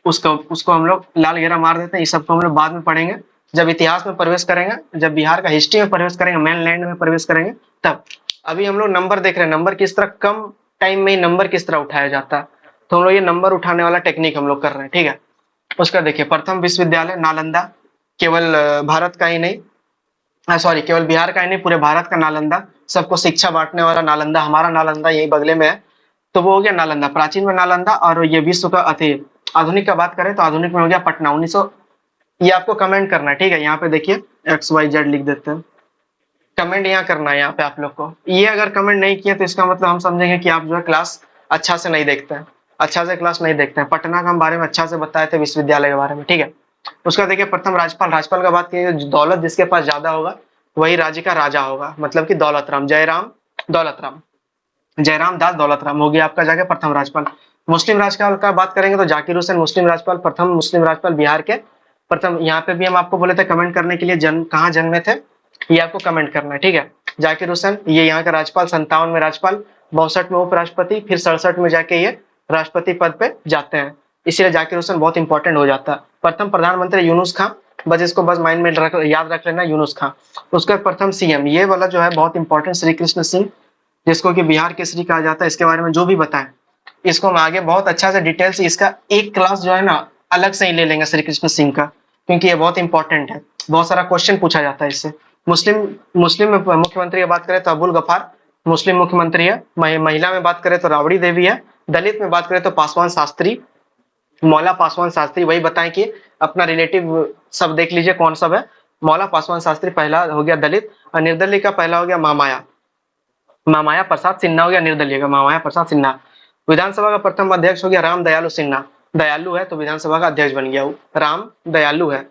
उसको उसको हम लोग लाल घेरा मार देते हैं, इस सबको हम लोग बाद में पढ़ेंगे, जब इतिहास में प्रवेश करेंगे, जब बिहार का हिस्ट्री में प्रवेश करेंगे, मेन लैंड में प्रवेश करेंगे तब। अभी हम लोग नंबर देख रहे हैं, नंबर किस तरह कम टाइम में ही नंबर किस तरह उठाया जाता है, तो हम लोग ये नंबर उठाने वाला टेक्निक हम लोग कर रहे हैं, ठीक है। उसका देखिए, प्रथम विश्वविद्यालय नालंदा, केवल भारत का ही नहीं, सॉरी केवल बिहार का ही नहीं, पूरे भारत का नालंदा, सबको शिक्षा बांटने वाला नालंदा, हमारा नालंदा यही बगले में है, तो वो हो गया नालंदा, प्राचीन में नालंदा। और ये विश्व का आधुनिक का बात करें तो आधुनिक में हो गया पटना 1900। ये आपको कमेंट करना है, ठीक है। यहाँ पे देखिए XYZ लिख देते हैं, कमेंट यहाँ करना है यहाँ पे आप लोग को। ये अगर कमेंट नहीं किया तो इसका मतलब हम समझेंगे कि आप जो है क्लास अच्छा से नहीं देखते हैं, अच्छा से क्लास नहीं देखते हैं। पटना का हम बारे में अच्छा से बताए थे, विश्वविद्यालय के बारे में, ठीक है। उसका देखिए प्रथम राज्यपाल, राज्यपाल का बात की, दौलत जिसके पास ज्यादा होगा वही राज्य का राजा होगा, मतलब कि दौलत राम, जयराम दौलत राम, जयराम दास दौलत राम हो गया आपका जाके प्रथम राज्यपाल। मुस्लिम राज्यपाल का बात करेंगे तो जाकिर हुसैन मुस्लिम राज्यपाल, प्रथम मुस्लिम राज्यपाल बिहार के प्रथम। यहाँ पे भी हम आपको बोले थे कमेंट करने के लिए, जन्म कहाँ जन्मे थे ये आपको कमेंट करना है, ठीक है। जाकिर हुसैन ये यहाँ का राज्यपाल, 57 में राज्यपाल, 62 में उपराष्ट्रपति, फिर 67 में जाके ये राष्ट्रपति पद पे जाते हैं, इसीलिए जाकिर हुसैन बहुत इंपॉर्टेंट हो जाता है। प्रथम प्रधानमंत्री यूनुस खान, बस इसको बस माइंड में याद रख लेना, यूनुस खान। उसका प्रथम CM ये वाला जो है बहुत इंपॉर्टेंट, श्री कृष्ण सिंह, जिसको कि बिहार केसरी कहा जाता है। इसके बारे में जो भी बताएं इसको हम आगे बहुत अच्छा से डिटेल से, इसका एक क्लास जो है ना अलग से ही ले लेंगे श्री कृष्ण सिंह का, क्योंकि ये बहुत इंपॉर्टेंट है, बहुत सारा क्वेश्चन पूछा जाता है इससे। मुस्लिम मुख्यमंत्री की बात करें तो अबुल गफार मुस्लिम मुख्यमंत्री है। महिला में बात करें तो राबड़ी देवी है। दलित में बात करें तो पासवान शास्त्री, मौला पासवान शास्त्री। वही बताएं कि अपना रिलेटिव सब देख लीजिए कौन सब है। मौला पासवान शास्त्री पहला हो गया दलित, और निर्दलीय का पहला हो गया मामाया प्रसाद सिन्हा हो गया निर्दलीय का, मामाया प्रसाद सिन्हा। विधानसभा का प्रथम अध्यक्ष हो गया राम दयालु सिन्हा, दयालु है तो विधानसभा का अध्यक्ष बन गया वो, राम दयालु है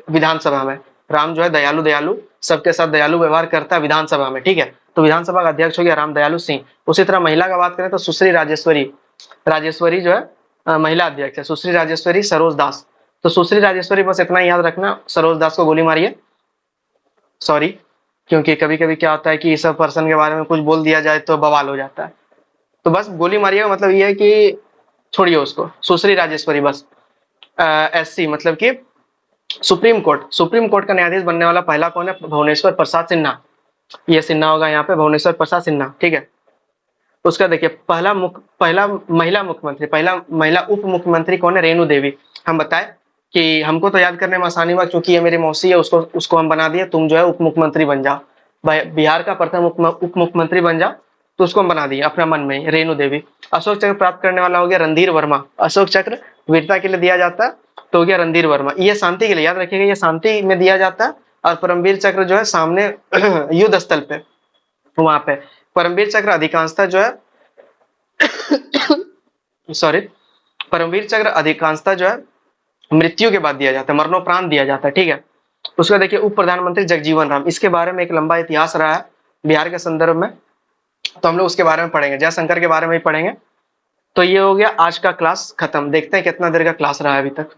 विधानसभा में, राम जो है दयालु सबके साथ दयालु व्यवहार करता है विधानसभा में, ठीक है। तो विधानसभा का अध्यक्ष हो गया राम दयालु सिंह। उसी तरह महिला का बात करें तो सुश्री राजेश्वरी जो है महिला अध्यक्ष है, सुश्री राजेश्वरी सरोज दास। तो सुश्री राजेश्वरी बस इतना याद रखना, सरोज दास को गोली मारिए, सॉरी, क्योंकि कभी कभी क्या होता है कि इस पर्सन के बारे में कुछ बोल दिया जाए तो बवाल हो जाता है, तो बस गोली मारिएगा, मतलब ये है कि छोड़िए उसको, सुश्री राजेश्वरी बस। SC मतलब कि सुप्रीम कोर्ट का न्यायाधीश बनने वाला पहला कौन है, भुवनेश्वर प्रसाद सिन्हा, ये सिन्हा होगा यहाँ पे, भुवनेश्वर प्रसाद सिन्हा, ठीक है। उसका देखिए पहला महिला मुख्यमंत्री, पहला महिला उप मुख्यमंत्री कौन है, रेणु देवी। हम बताए कि हमको तो याद करने में आसानी हुआ, क्योंकि ये मेरी मौसी है, उसको हम बना दिए, तुम जो है उप मुख्यमंत्री बन जाओ, बिहार का प्रथम उप मुख्यमंत्री बन जाओ, तो उसको हम बना दिए अपना मन में, रेणु देवी। अशोक चक्र प्राप्त करने वाला हो गया रणधीर वर्मा, अशोक चक्र वीरता के लिए दिया जाता है, तो हो गया रणधीर वर्मा। ये शांति के लिए याद रखिएगा, ये शांति में दिया जाता है। और परमवीर चक्र जो है सामने युद्ध स्थल पे, वहां पे परमवीर चक्र अधिकांशतः जो है सॉरी, परमवीर चक्र अधिकांशतः जो है मृत्यु के बाद दिया जाता है, मरणोपरांत दिया जाता है, ठीक है। उसका देखिए उप प्रधानमंत्री जगजीवन राम, इसके बारे में एक लंबा इतिहास रहा है बिहार के संदर्भ में, तो हम लोग उसके बारे में पढ़ेंगे, जयशंकर के बारे में ही पढ़ेंगे। तो ये हो गया आज का क्लास खत्म। देखते हैं कितना देर का क्लास रहा है अभी तक,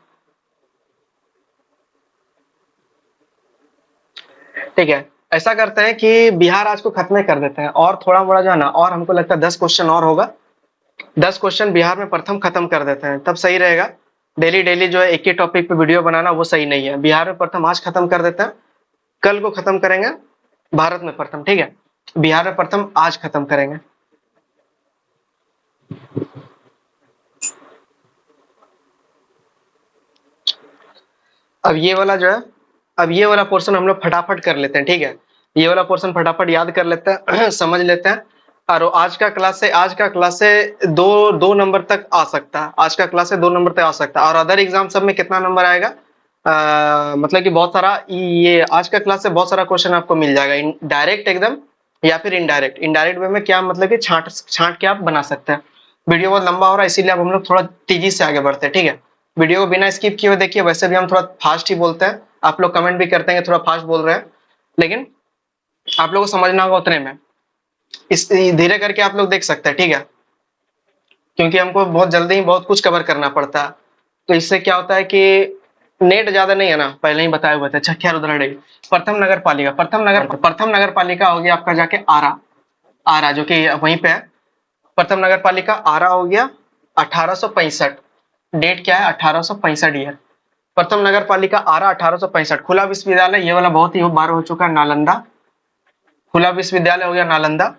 ठीक है। ऐसा करते हैं कि बिहार आज को खत्म कर देते हैं, और थोड़ा मोड़ा जो है ना, और हमको लगता है 10 क्वेश्चन और होगा, 10 क्वेश्चन बिहार में प्रथम खत्म कर देते हैं, तब सही रहेगा। डेली डेली जो है एक ही टॉपिक पे वीडियो बनाना वो सही नहीं है। बिहार में प्रथम आज खत्म कर देते हैं, कल को खत्म करेंगे भारत में प्रथम, ठीक है। बिहार में प्रथम आज खत्म करेंगे। अब ये वाला जो है, अब ये वाला पोर्शन हम लोग फटाफट कर लेते हैं, ठीक है। ये वाला पोर्शन फटाफट याद कर लेते हैं समझ लेते हैं। और आज का क्लास से दो नंबर तक आ सकता है, आज का क्लास से 2 नंबर तक आ सकता है। और अदर एग्जाम सब में कितना नंबर आएगा, मतलब कि बहुत सारा, ये आज का क्लास से बहुत सारा क्वेश्चन आपको मिल जाएगा, डायरेक्ट एकदम या फिर इनडायरेक्ट। इनडायरेक्ट वे में क्या मतलब कि छांट के आप बना सकते हैं। वीडियो बहुत लंबा हो रहा है, इसीलिए अब हम लोग थोड़ा तेजी से आगे बढ़ते हैं, ठीक है। वीडियो को बिना स्किप किए हुए देखिए, वैसे भी हम थोड़ा फास्ट ही बोलते हैं, आप लोग कमेंट भी करते हैं थोड़ा फास्ट बोल रहे हैं, लेकिन आप लोगों को समझना होगा उतने में, इस धीरे करके आप लोग देख सकते हैं, ठीक है। क्योंकि हमको बहुत जल्दी ही बहुत कुछ कवर करना पड़ता है, तो इससे क्या होता है कि नेट ज्यादा नहीं है ना, पहले ही बताए हुए थे। अच्छा खैर उधर प्रथम नगर पालिका, प्रथम नगर पालिका हो गया आपका जाके आरा जो कि वहीं पे है। प्रथम नगर पालिका आरा हो गया 1865, डेट क्या है 1865 ईयर। प्रथम नगर पालिका आरा 1865। खुला विश्वविद्यालय ये वाला बहुत ही बार हो चुका है, नालंदा। खुला विश्वविद्यालय हो गया नालंदा।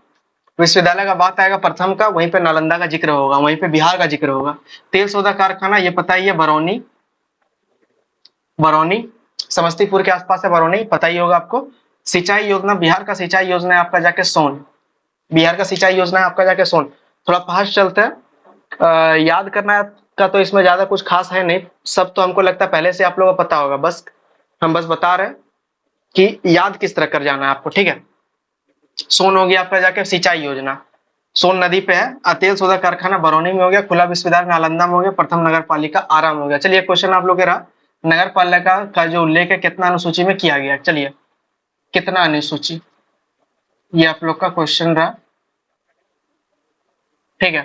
विश्वविद्यालय का बात आएगा प्रथम का, वहीं पे नालंदा का जिक्र होगा, वहीं पे बिहार का जिक्र होगा। तेल सोदा कारखाना ये पता ही है, बरौनी समस्तीपुर के आसपास है, बरौनी पता ही होगा आपको। सिंचाई योजना, बिहार का सिंचाई योजना है आपका जाके सोन, बिहार का सिंचाई योजना है आपका जाके सोन। थोड़ा फास्ट चलते हैं, याद करना का तो इसमें ज्यादा कुछ खास है नहीं, सब तो हमको लगता है पहले से आप लोगों को पता होगा, बस हम बता रहे हैं कि याद किस तरह कर जाना है आपको, ठीक है। सोन हो गया आपका जाके सिंचाई योजना, सोन नदी पे है। तेल सोदा कारखाना बरौनी में हो गया, खुला विश्वविद्यालय नालंदा में हो गया, प्रथम नगर पालिका आरा में हो गया। चलिए क्वेश्चन आप लोग के रहा, नगर पालिका का जो उल्लेख है कितना अनुसूची में किया गया, चलिए कितना अनुसूची, ये आप लोग का क्वेश्चन रहा, ठीक है।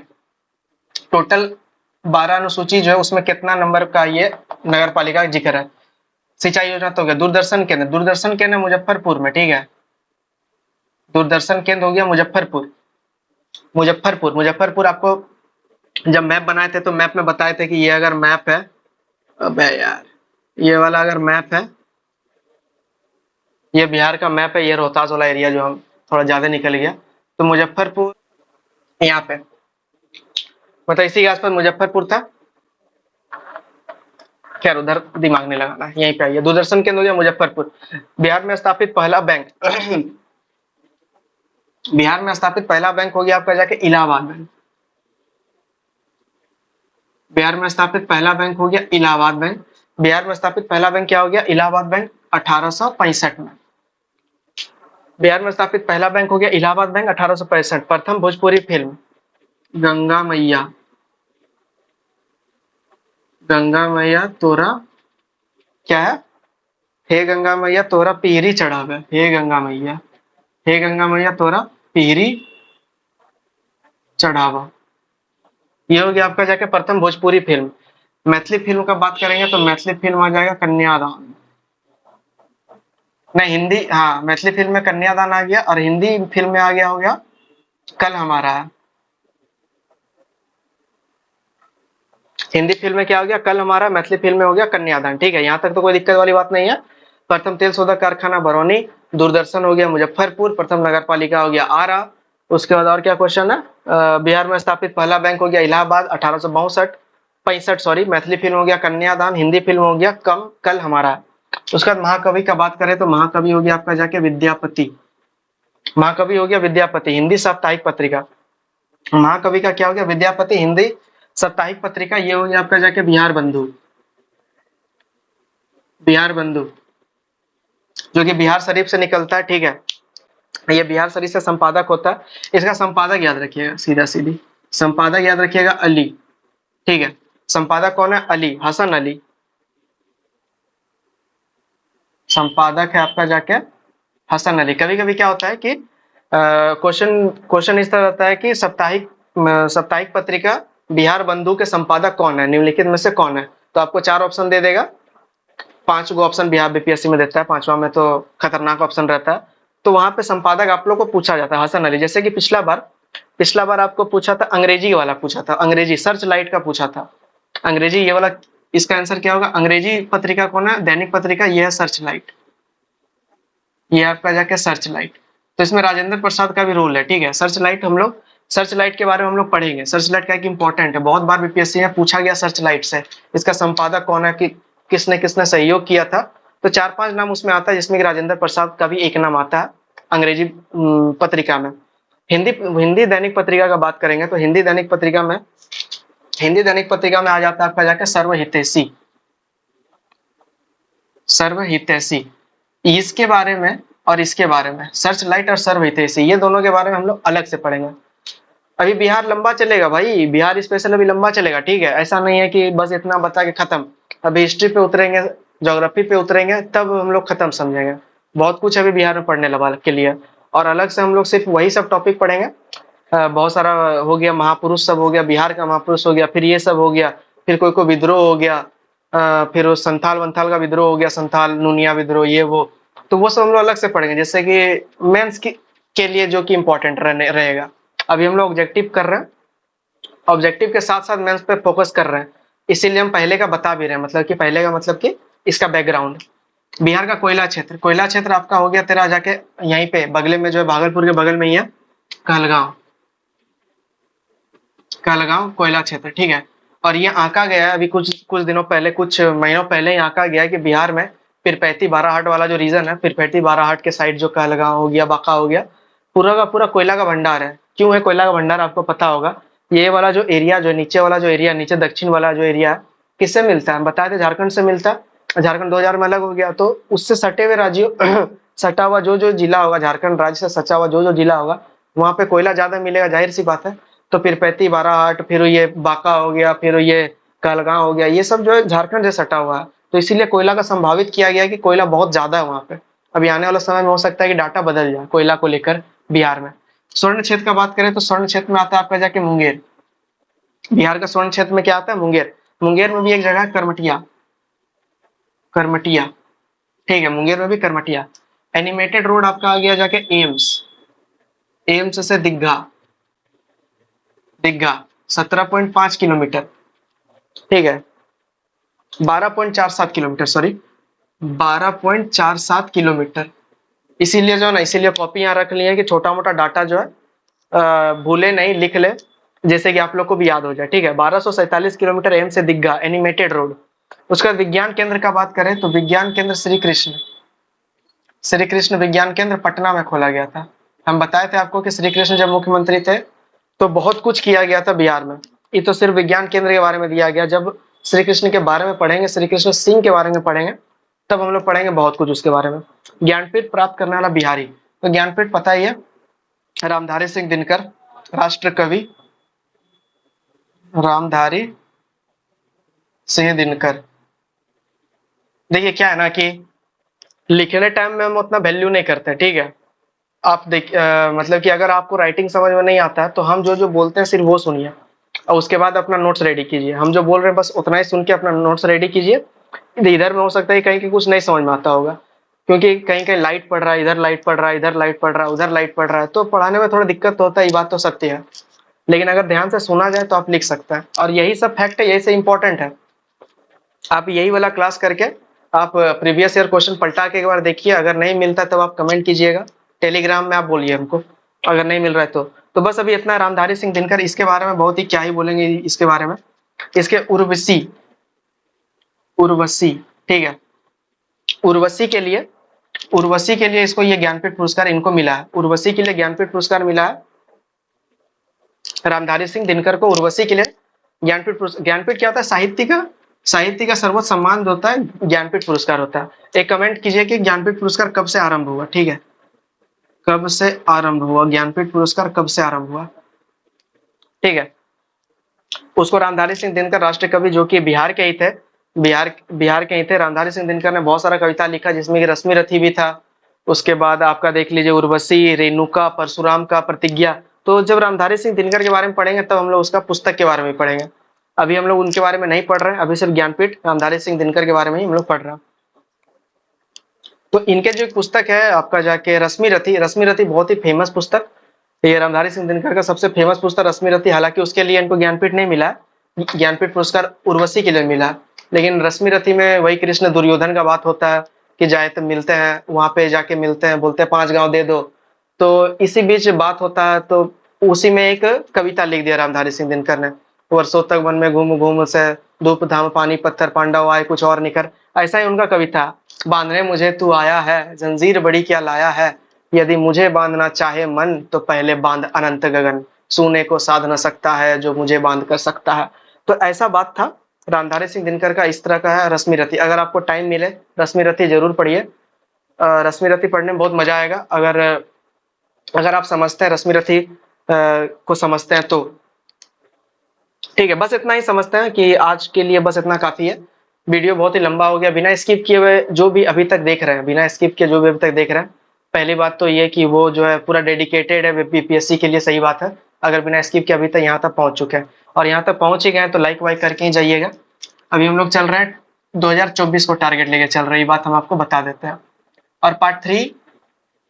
टोटल 12 अनुसूची जो है उसमें कितना नंबर का ये नगर पालिका का जिक्र है। सिंचाई योजना तो हो गया। दूरदर्शन केंद्र मुजफ्फरपुर में, ठीक है। दूरदर्शन केंद्र हो गया मुजफ्फरपुर आपको जब मैप बनाए थे तो मैप में बताए थे कि ये अगर मैप है, अबे यार ये वाला अगर मैप है, ये बिहार का मैप है, ये रोहतास वाला एरिया जो हम थोड़ा ज्यादा निकल गया, तो मुजफ्फरपुर यहाँ पे, मतलब इसी के आसपास मुजफ्फरपुर था। खैर उधर दिमाग नहीं लगाना, यहीं पे आइए। दूरदर्शन केंद्र हो गया मुजफ्फरपुर। बिहार में स्थापित पहला बैंक बिहार में स्थापित पहला बैंक हो गया आपका जाके इलाहाबाद बैंक। बिहार में स्थापित पहला बैंक हो गया इलाहाबाद बैंक। बिहार में स्थापित पहला बैंक क्या हो गया, इलाहाबाद बैंक 1865 में। बिहार में स्थापित पहला बैंक हो गया इलाहाबाद बैंक 1865। प्रथम भोजपुरी फिल्म गंगा मैया तोरा क्या है, हे गंगा मैया तोरा पीरी चढ़ावे, हे गंगा मैया तोरा पीरी चढ़ावा, ये हो गया आपका जाके प्रथम भोजपुरी फिल्म। मैथिली फिल्म का बात करेंगे तो मैथिली फिल्म आ जाएगा कन्यादान, नहीं हिंदी, हाँ मैथिली फिल्म में कन्यादान आ गया, और हिंदी फिल्म में आ गया हो गया कल हमारा है। हिंदी फिल्म में क्या हो गया, कल हमारा। मैथिली फिल्म में हो गया कन्यादान, ठीक है। यहाँ तक तो कोई दिक्कत वाली बात नहीं है। प्रथम तेल सोदा कारखाना बरौनी, दूरदर्शन हो गया मुजफ्फरपुर, प्रथम नगर पालिका हो गया आरा। उसके बाद और क्या क्वेश्चन है, बिहार में स्थापित पहला बैंक हो गया इलाहाबाद 1865 सॉरी। मैथिली फिल्म हो गया कन्यादान, हिंदी फिल्म हो गया कल हमारा। उसके बाद महाकवि का बात करें तो महाकवि हो गया आपका जाके विद्यापति, महाकवि हो गया विद्यापति, हिंदी साप्ताहिक पत्रिका। महाकवि का क्या हो गया, विद्यापति, हिंदी साप्ताहिक पत्रिका। ये हो गया आपका जाके बिहार बंधु, बिहार बंधु, जो कि बिहार शरीफ से निकलता है, ठीक है। ये बिहार शरीफ से संपादक होता है। इसका संपादक याद रखिएगा, सीधा सीधी संपादक याद रखिएगा, अली, ठीक है। संपादक कौन है? अली, हसन अली। संपादक है आपका जाके हसन अली। कभी कभी क्या होता है कि क्वेश्चन क्वेश्चन इस तरह रहता है कि साप्ताहिक पत्रिका बिहार बंधु के संपादक कौन है, निम्नलिखित में से कौन है। तो आपको 4 ऑप्शन दे देगा, 5 गो ऑप्शन बिहार बीपीएससी में देता है, 5वां में तो खतरनाक ऑप्शन रहता है। तो वहां पे संपादक आप लोग को पूछा जाता है हसन अली। जैसे कि पिछला बार आपको पूछा था, अंग्रेजी वाला पूछा था, अंग्रेजी सर्च लाइट का पूछा था, अंग्रेजी ये वाला। इसका आंसर क्या होगा? अंग्रेजी पत्रिका कौन है? दैनिक पत्रिका, ये है सर्च लाइट, ये आपका जाके सर्च लाइट। तो इसमें राजेंद्र प्रसाद का भी रोल है, ठीक है। सर्च लाइट के बारे में हम लोग पढ़ेंगे। सर्च लाइट का एक इंपॉर्टेंट है, बहुत बार बीपीएससी में पूछा गया सर्च लाइट से। इसका संपादक कौन है, कि किसने किसने सहयोग किया था। तो 4-5 नाम उसमें आता है, जिसमें राजेंद्र प्रसाद का भी एक नाम आता है अंग्रेजी पत्रिका में। हिंदी दैनिक पत्रिका का बात करेंगे तो हिंदी दैनिक पत्रिका में आ जाता है आपका जाके सर्वहितैषी। सर्वहितैषी, इसके बारे में और इसके बारे में, सर्च लाइट और सर्वहितैषी, ये दोनों के बारे में हम लोग अलग से पढ़ेंगे। अभी बिहार लंबा चलेगा भाई, बिहार स्पेशल अभी लंबा चलेगा, ठीक है। ऐसा नहीं है कि बस इतना बता के खत्म। अभी हिस्ट्री पे उतरेंगे, ज्योग्राफी पे उतरेंगे, तब हम लोग खत्म समझेंगे। बहुत कुछ अभी बिहार में पढ़ने लगा के लिए, और अलग से हम लोग सिर्फ वही सब टॉपिक पढ़ेंगे। बहुत सारा हो गया, महापुरुष सब हो गया, बिहार का महापुरुष हो गया, फिर ये सब हो गया, फिर कोई कोई विद्रोह हो गया, फिर वो संथाल वंथाल का विद्रोह हो गया, संथाल नूनिया विद्रोह, ये वो। तो वो सब हम लोग अलग से पढ़ेंगे, जैसे कि मेंस के लिए जो कि इम्पोर्टेंट रहेगा। अभी हम लोग ऑब्जेक्टिव कर रहे हैं, ऑब्जेक्टिव के साथ साथ मेंस पे फोकस कर रहे हैं, इसीलिए हम पहले का बता भी रहे हैं। मतलब कि पहले का मतलब कि इसका बैकग्राउंड। बिहार का कोयला क्षेत्र आपका हो गया तेरा जाके यहीं पे बगले में, जो है भागलपुर के बगल में ही है, कहलगांव। कहलगांव कोयला क्षेत्र, ठीक है। और ये आंका गया है अभी कुछ दिनों पहले, कुछ महीनों पहले ही आंका गया है कि बिहार में पीरपैंती बाराहाट वाला जो रीजन है, पीरपैंती बाराहाट के साइड जो कहलगांव हो गया, बांका हो गया, पूरा का पूरा कोयला का भंडार है। क्यों है कोयला का भंडार, आपको पता होगा। ये वाला जो एरिया, जो नीचे वाला जो एरिया, नीचे दक्षिण वाला जो एरिया है, किससे मिलता है? हम बताए थे झारखंड से मिलता है। झारखंड 2000 में अलग हो गया, तो उससे सटे हुए राज्यों सटा हुआ जो जो जिला होगा, झारखंड राज्य से सचा हुआ जो जो जिला होगा, वहां पे कोयला ज्यादा मिलेगा, जाहिर सी बात है। तो पीरपैंती बाराहाट, फिर ये बांका हो गया, फिर ये कहलगांव हो गया, ये सब जो है झारखंड से सटा हुआ है। तो इसीलिए कोयला का संभावित किया गया कि कोयला बहुत ज्यादा है वहां पे। अभी आने वाला समय में हो सकता है कि डाटा बदल जाए कोयला को लेकर बिहार में। स्वर्ण क्षेत्र का बात करें तो स्वर्ण क्षेत्र में आता है आपका जाके मुंगेर। बिहार का स्वर्ण क्षेत्र में क्या आता है? मुंगेर। मुंगेर में भी एक जगह है करमटिया, करमटिया, ठीक है। मुंगेर में भी करमटिया। एनिमेटेड रोड आपका आ गया जाके एम्स, एम्स से दीघा, दीघा 17.5 किलोमीटर, ठीक है। 12.47 किलोमीटर, सॉरी 12.47 किलोमीटर। इसीलिए जो है ना, इसीलिए कॉपी यहाँ रख लिए कि छोटा मोटा डाटा जो है भूले नहीं, लिख ले, जैसे कि आप लोग को भी याद हो जाए, ठीक है। 1247 किलोमीटर एम से दीघा, एनिमेटेड रोड। उसका विज्ञान केंद्र का बात करें तो विज्ञान केंद्र श्री कृष्ण विज्ञान केंद्र पटना में खोला गया था। हम बताए थे आपको कि श्री कृष्ण जब मुख्यमंत्री थे तो बहुत कुछ किया गया था बिहार में। ये तो सिर्फ विज्ञान केंद्र के बारे में दिया गया। जब श्री कृष्ण के बारे में पढ़ेंगे, श्री कृष्ण सिंह के बारे में पढ़ेंगे, तब हम लोग पढ़ेंगे बहुत कुछ उसके बारे में। ज्ञानपीठ प्राप्त करने वाला बिहारी, तो ज्ञानपीठ पता ही है, रामधारी सिंह दिनकर, राष्ट्र कवि रामधारी सिंह दिनकर। देखिए क्या है ना कि लिखने टाइम में हम उतना वैल्यू नहीं करते, ठीक है। आप मतलब कि अगर आपको राइटिंग समझ में नहीं आता है तो हम जो जो बोलते हैं सिर्फ वो सुनिए, और उसके बाद अपना नोट्स रेडी कीजिए। हम जो बोल रहे हैं बस उतना ही सुन के अपना नोट्स रेडी कीजिए। इधर में हो सकता है कहीं कुछ नहीं समझ में आता होगा, क्योंकि कहीं कहीं लाइट पड़ रहा है, इधर लाइट पड़ रहा है, इधर लाइट पड़ रहा है, उधर लाइट पड़ रहा है, तो पढ़ाने में थोड़ा दिक्कत तो होता है, ये बात तो सत्य है। लेकिन अगर ध्यान से सुना जाए तो आप लिख सकते हैं, और यही सब फैक्ट है, यही से इंपॉर्टेंट है। आप यही वाला क्लास करके आप प्रीवियस ईयर क्वेश्चन पलटा के एक बार देखिए। अगर नहीं मिलता तब आप कमेंट कीजिएगा, टेलीग्राम में आप बोलिए हमको अगर नहीं मिल रहा है तो बस अभी इतना। रामधारी सिंह दिनकर, इसके बारे में बहुत ही क्या ही बोलेंगे इसके बारे में। इसके उर्वशी, उर्वशी, ठीक है। उर्वशी के लिए इसको ये ज्ञानपीठ पुरस्कार इनको मिला है। उर्वशी के लिए ज्ञानपीठ पुरस्कार मिला है रामधारी सिंह दिनकर को। उर्वशी के लिए ज्ञानपीठ क्या होता है? साहित्य का साहित्य का सर्वोच्च सम्मान जो होता है ज्ञानपीठ पुरस्कार होता है। एक कमेंट कीजिए कि ज्ञानपीठ पुरस्कार कब से आरंभ हुआ, ठीक है, कब से आरंभ हुआ, ज्ञानपीठ पुरस्कार कब से आरंभ हुआ, ठीक है। उसको रामधारी सिंह दिनकर राष्ट्रीय कवि जो कि बिहार के ही थे, बिहार के ही थे, रामधारी सिंह दिनकर ने बहुत सारा कविता लिखा जिसमें कि रश्मि रथी भी था। उसके बाद आपका देख लीजिए उर्वशी, रेणुका, परशुराम का प्रतिज्ञा। तो जब रामधारी सिंह दिनकर के बारे में पढ़ेंगे तब हम लोग उसका पुस्तक के बारे में पढ़ेंगे। अभी हम लोग उनके बारे में नहीं पढ़ रहे हैं, अभी सिर्फ ज्ञानपीठ रामधारी सिंह दिनकर के बारे में ही हम लोग पढ़ रहे हैं। तो इनके जो एक पुस्तक है आपका जाके रश्मि रथी बहुत ही फेमस पुस्तक, ये रामधारी सिंह दिनकर का सबसे फेमस पुस्तक रश्मि रथी। हालांकि उसके लिए इनको ज्ञानपीठ नहीं मिला, ज्ञानपीठ पुरस्कार उर्वशी के लिए मिला, लेकिन रश्मि रथी में वही कृष्ण दुर्योधन का बात होता है कि जाए तो मिलते हैं, वहां पे जाके मिलते हैं, बोलते हैं 5 गांव दे दो। तो इसी बीच बात होता है, तो उसी में एक कविता लिख दिया रामधारी सिंह दिनकर ने, वर्षों तक वन में घूम घूम से, धूप धाम पानी पत्थर, पांडव आए कुछ और निकर। ऐसा ही उनका कविता, बांधने मुझे तू आया है, जंजीर बड़ी क्या लाया है, यदि मुझे बांधना चाहे मन तो पहले बांध अनंत गगन, सोने को साध न सकता है जो मुझे बांध कर सकता है। तो ऐसा बात था रामधारी सिंह दिनकर का, इस तरह का है रश्मि रथी। अगर आपको टाइम मिले रश्मि रथी जरूर पढ़िए, रश्मि रथी पढ़ने में बहुत मजा आएगा। अगर आप समझते हैं रश्मि रथी को समझते हैं तो ठीक है। बस इतना ही समझते हैं कि आज के लिए बस इतना काफी है। वीडियो बहुत ही लंबा हो गया, बिना स्किप किए हुए जो भी अभी तक देख रहे हैं, बिना स्किप किए जो भी अभी तक देख रहे हैं, पहली बात तो ये कि वो जो है पूरा डेडिकेटेड है बीपीएससी के लिए, सही बात है। अगर बिना स्किप के अभी तक यहाँ तक पहुंच चुके हैं और यहाँ तक पहुंच ही गए तो लाइक वाइक करके ही जाइएगा। अभी हम लोग चल रहे हैं 2024 को टारगेट लेके चल रहे, ये बात हम आपको बता देते हैं। और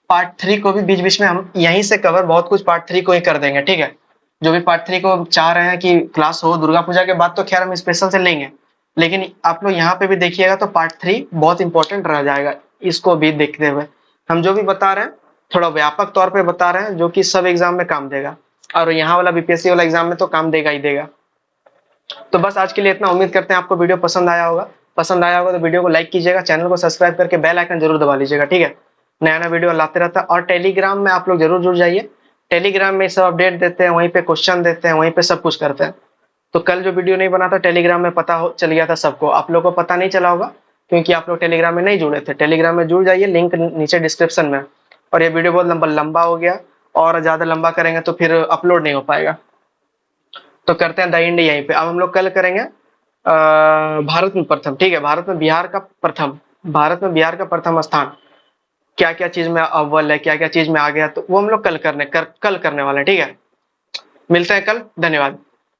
पार्ट थ्री को भी बीच बीच में हम यहीं से कवर बहुत कुछ पार्ट 3 को ही कर देंगे, ठीक है। जो भी पार्ट 3 को चाह रहे हैं कि क्लास हो दुर्गा पूजा के बाद तो खैर हम स्पेशल से लेंगे, लेकिन आप लोग यहाँ पे भी देखिएगा तो पार्ट 3 बहुत इंपॉर्टेंट रह जाएगा। इसको भी देखते हुए हम जो भी बता रहे हैं थोड़ा व्यापक तौर पे बता रहे हैं, जो कि सब एग्जाम में काम देगा, और यहाँ वाला बीपीएससी वाला एग्जाम में तो काम देगा ही देगा। तो बस आज के लिए इतना, उम्मीद करते हैं आपको वीडियो पसंद आया होगा। पसंद आया होगा तो वीडियो को लाइक कीजिएगा, चैनल को सब्सक्राइब करके बेल आइकन जरूर दबा लीजिएगा, ठीक है। नया नया वीडियो लाते रहता है। और टेलीग्राम में आप लोग जरूर जुड़ जाइए, टेलीग्राम में सब अपडेट देते हैं, वहीं पे क्वेश्चन देते हैं, वहीं पे सब कुछ करते हैं। तो कल जो वीडियो नहीं बना था टेलीग्राम में चल गया था सबको, आप लोगों को पता नहीं चला होगा क्योंकि आप लोग टेलीग्राम में नहीं जुड़े थे। टेलीग्राम में जुड़ जाइए, लिंक नीचे डिस्क्रिप्शन में। और ये वीडियो बहुत लंबा हो गया, और ज्यादा लंबा करेंगे तो फिर अपलोड नहीं हो पाएगा, तो करते हैं द एंड यहीं पे। अब हम लोग कल करेंगे भारत में प्रथम, ठीक है, भारत में बिहार का प्रथम स्थान क्या क्या चीज में अव्वल है, क्या क्या चीज में आ गया, तो वो हम लोग कल करने वाले हैं, ठीक है। मिलते हैं कल, धन्यवाद।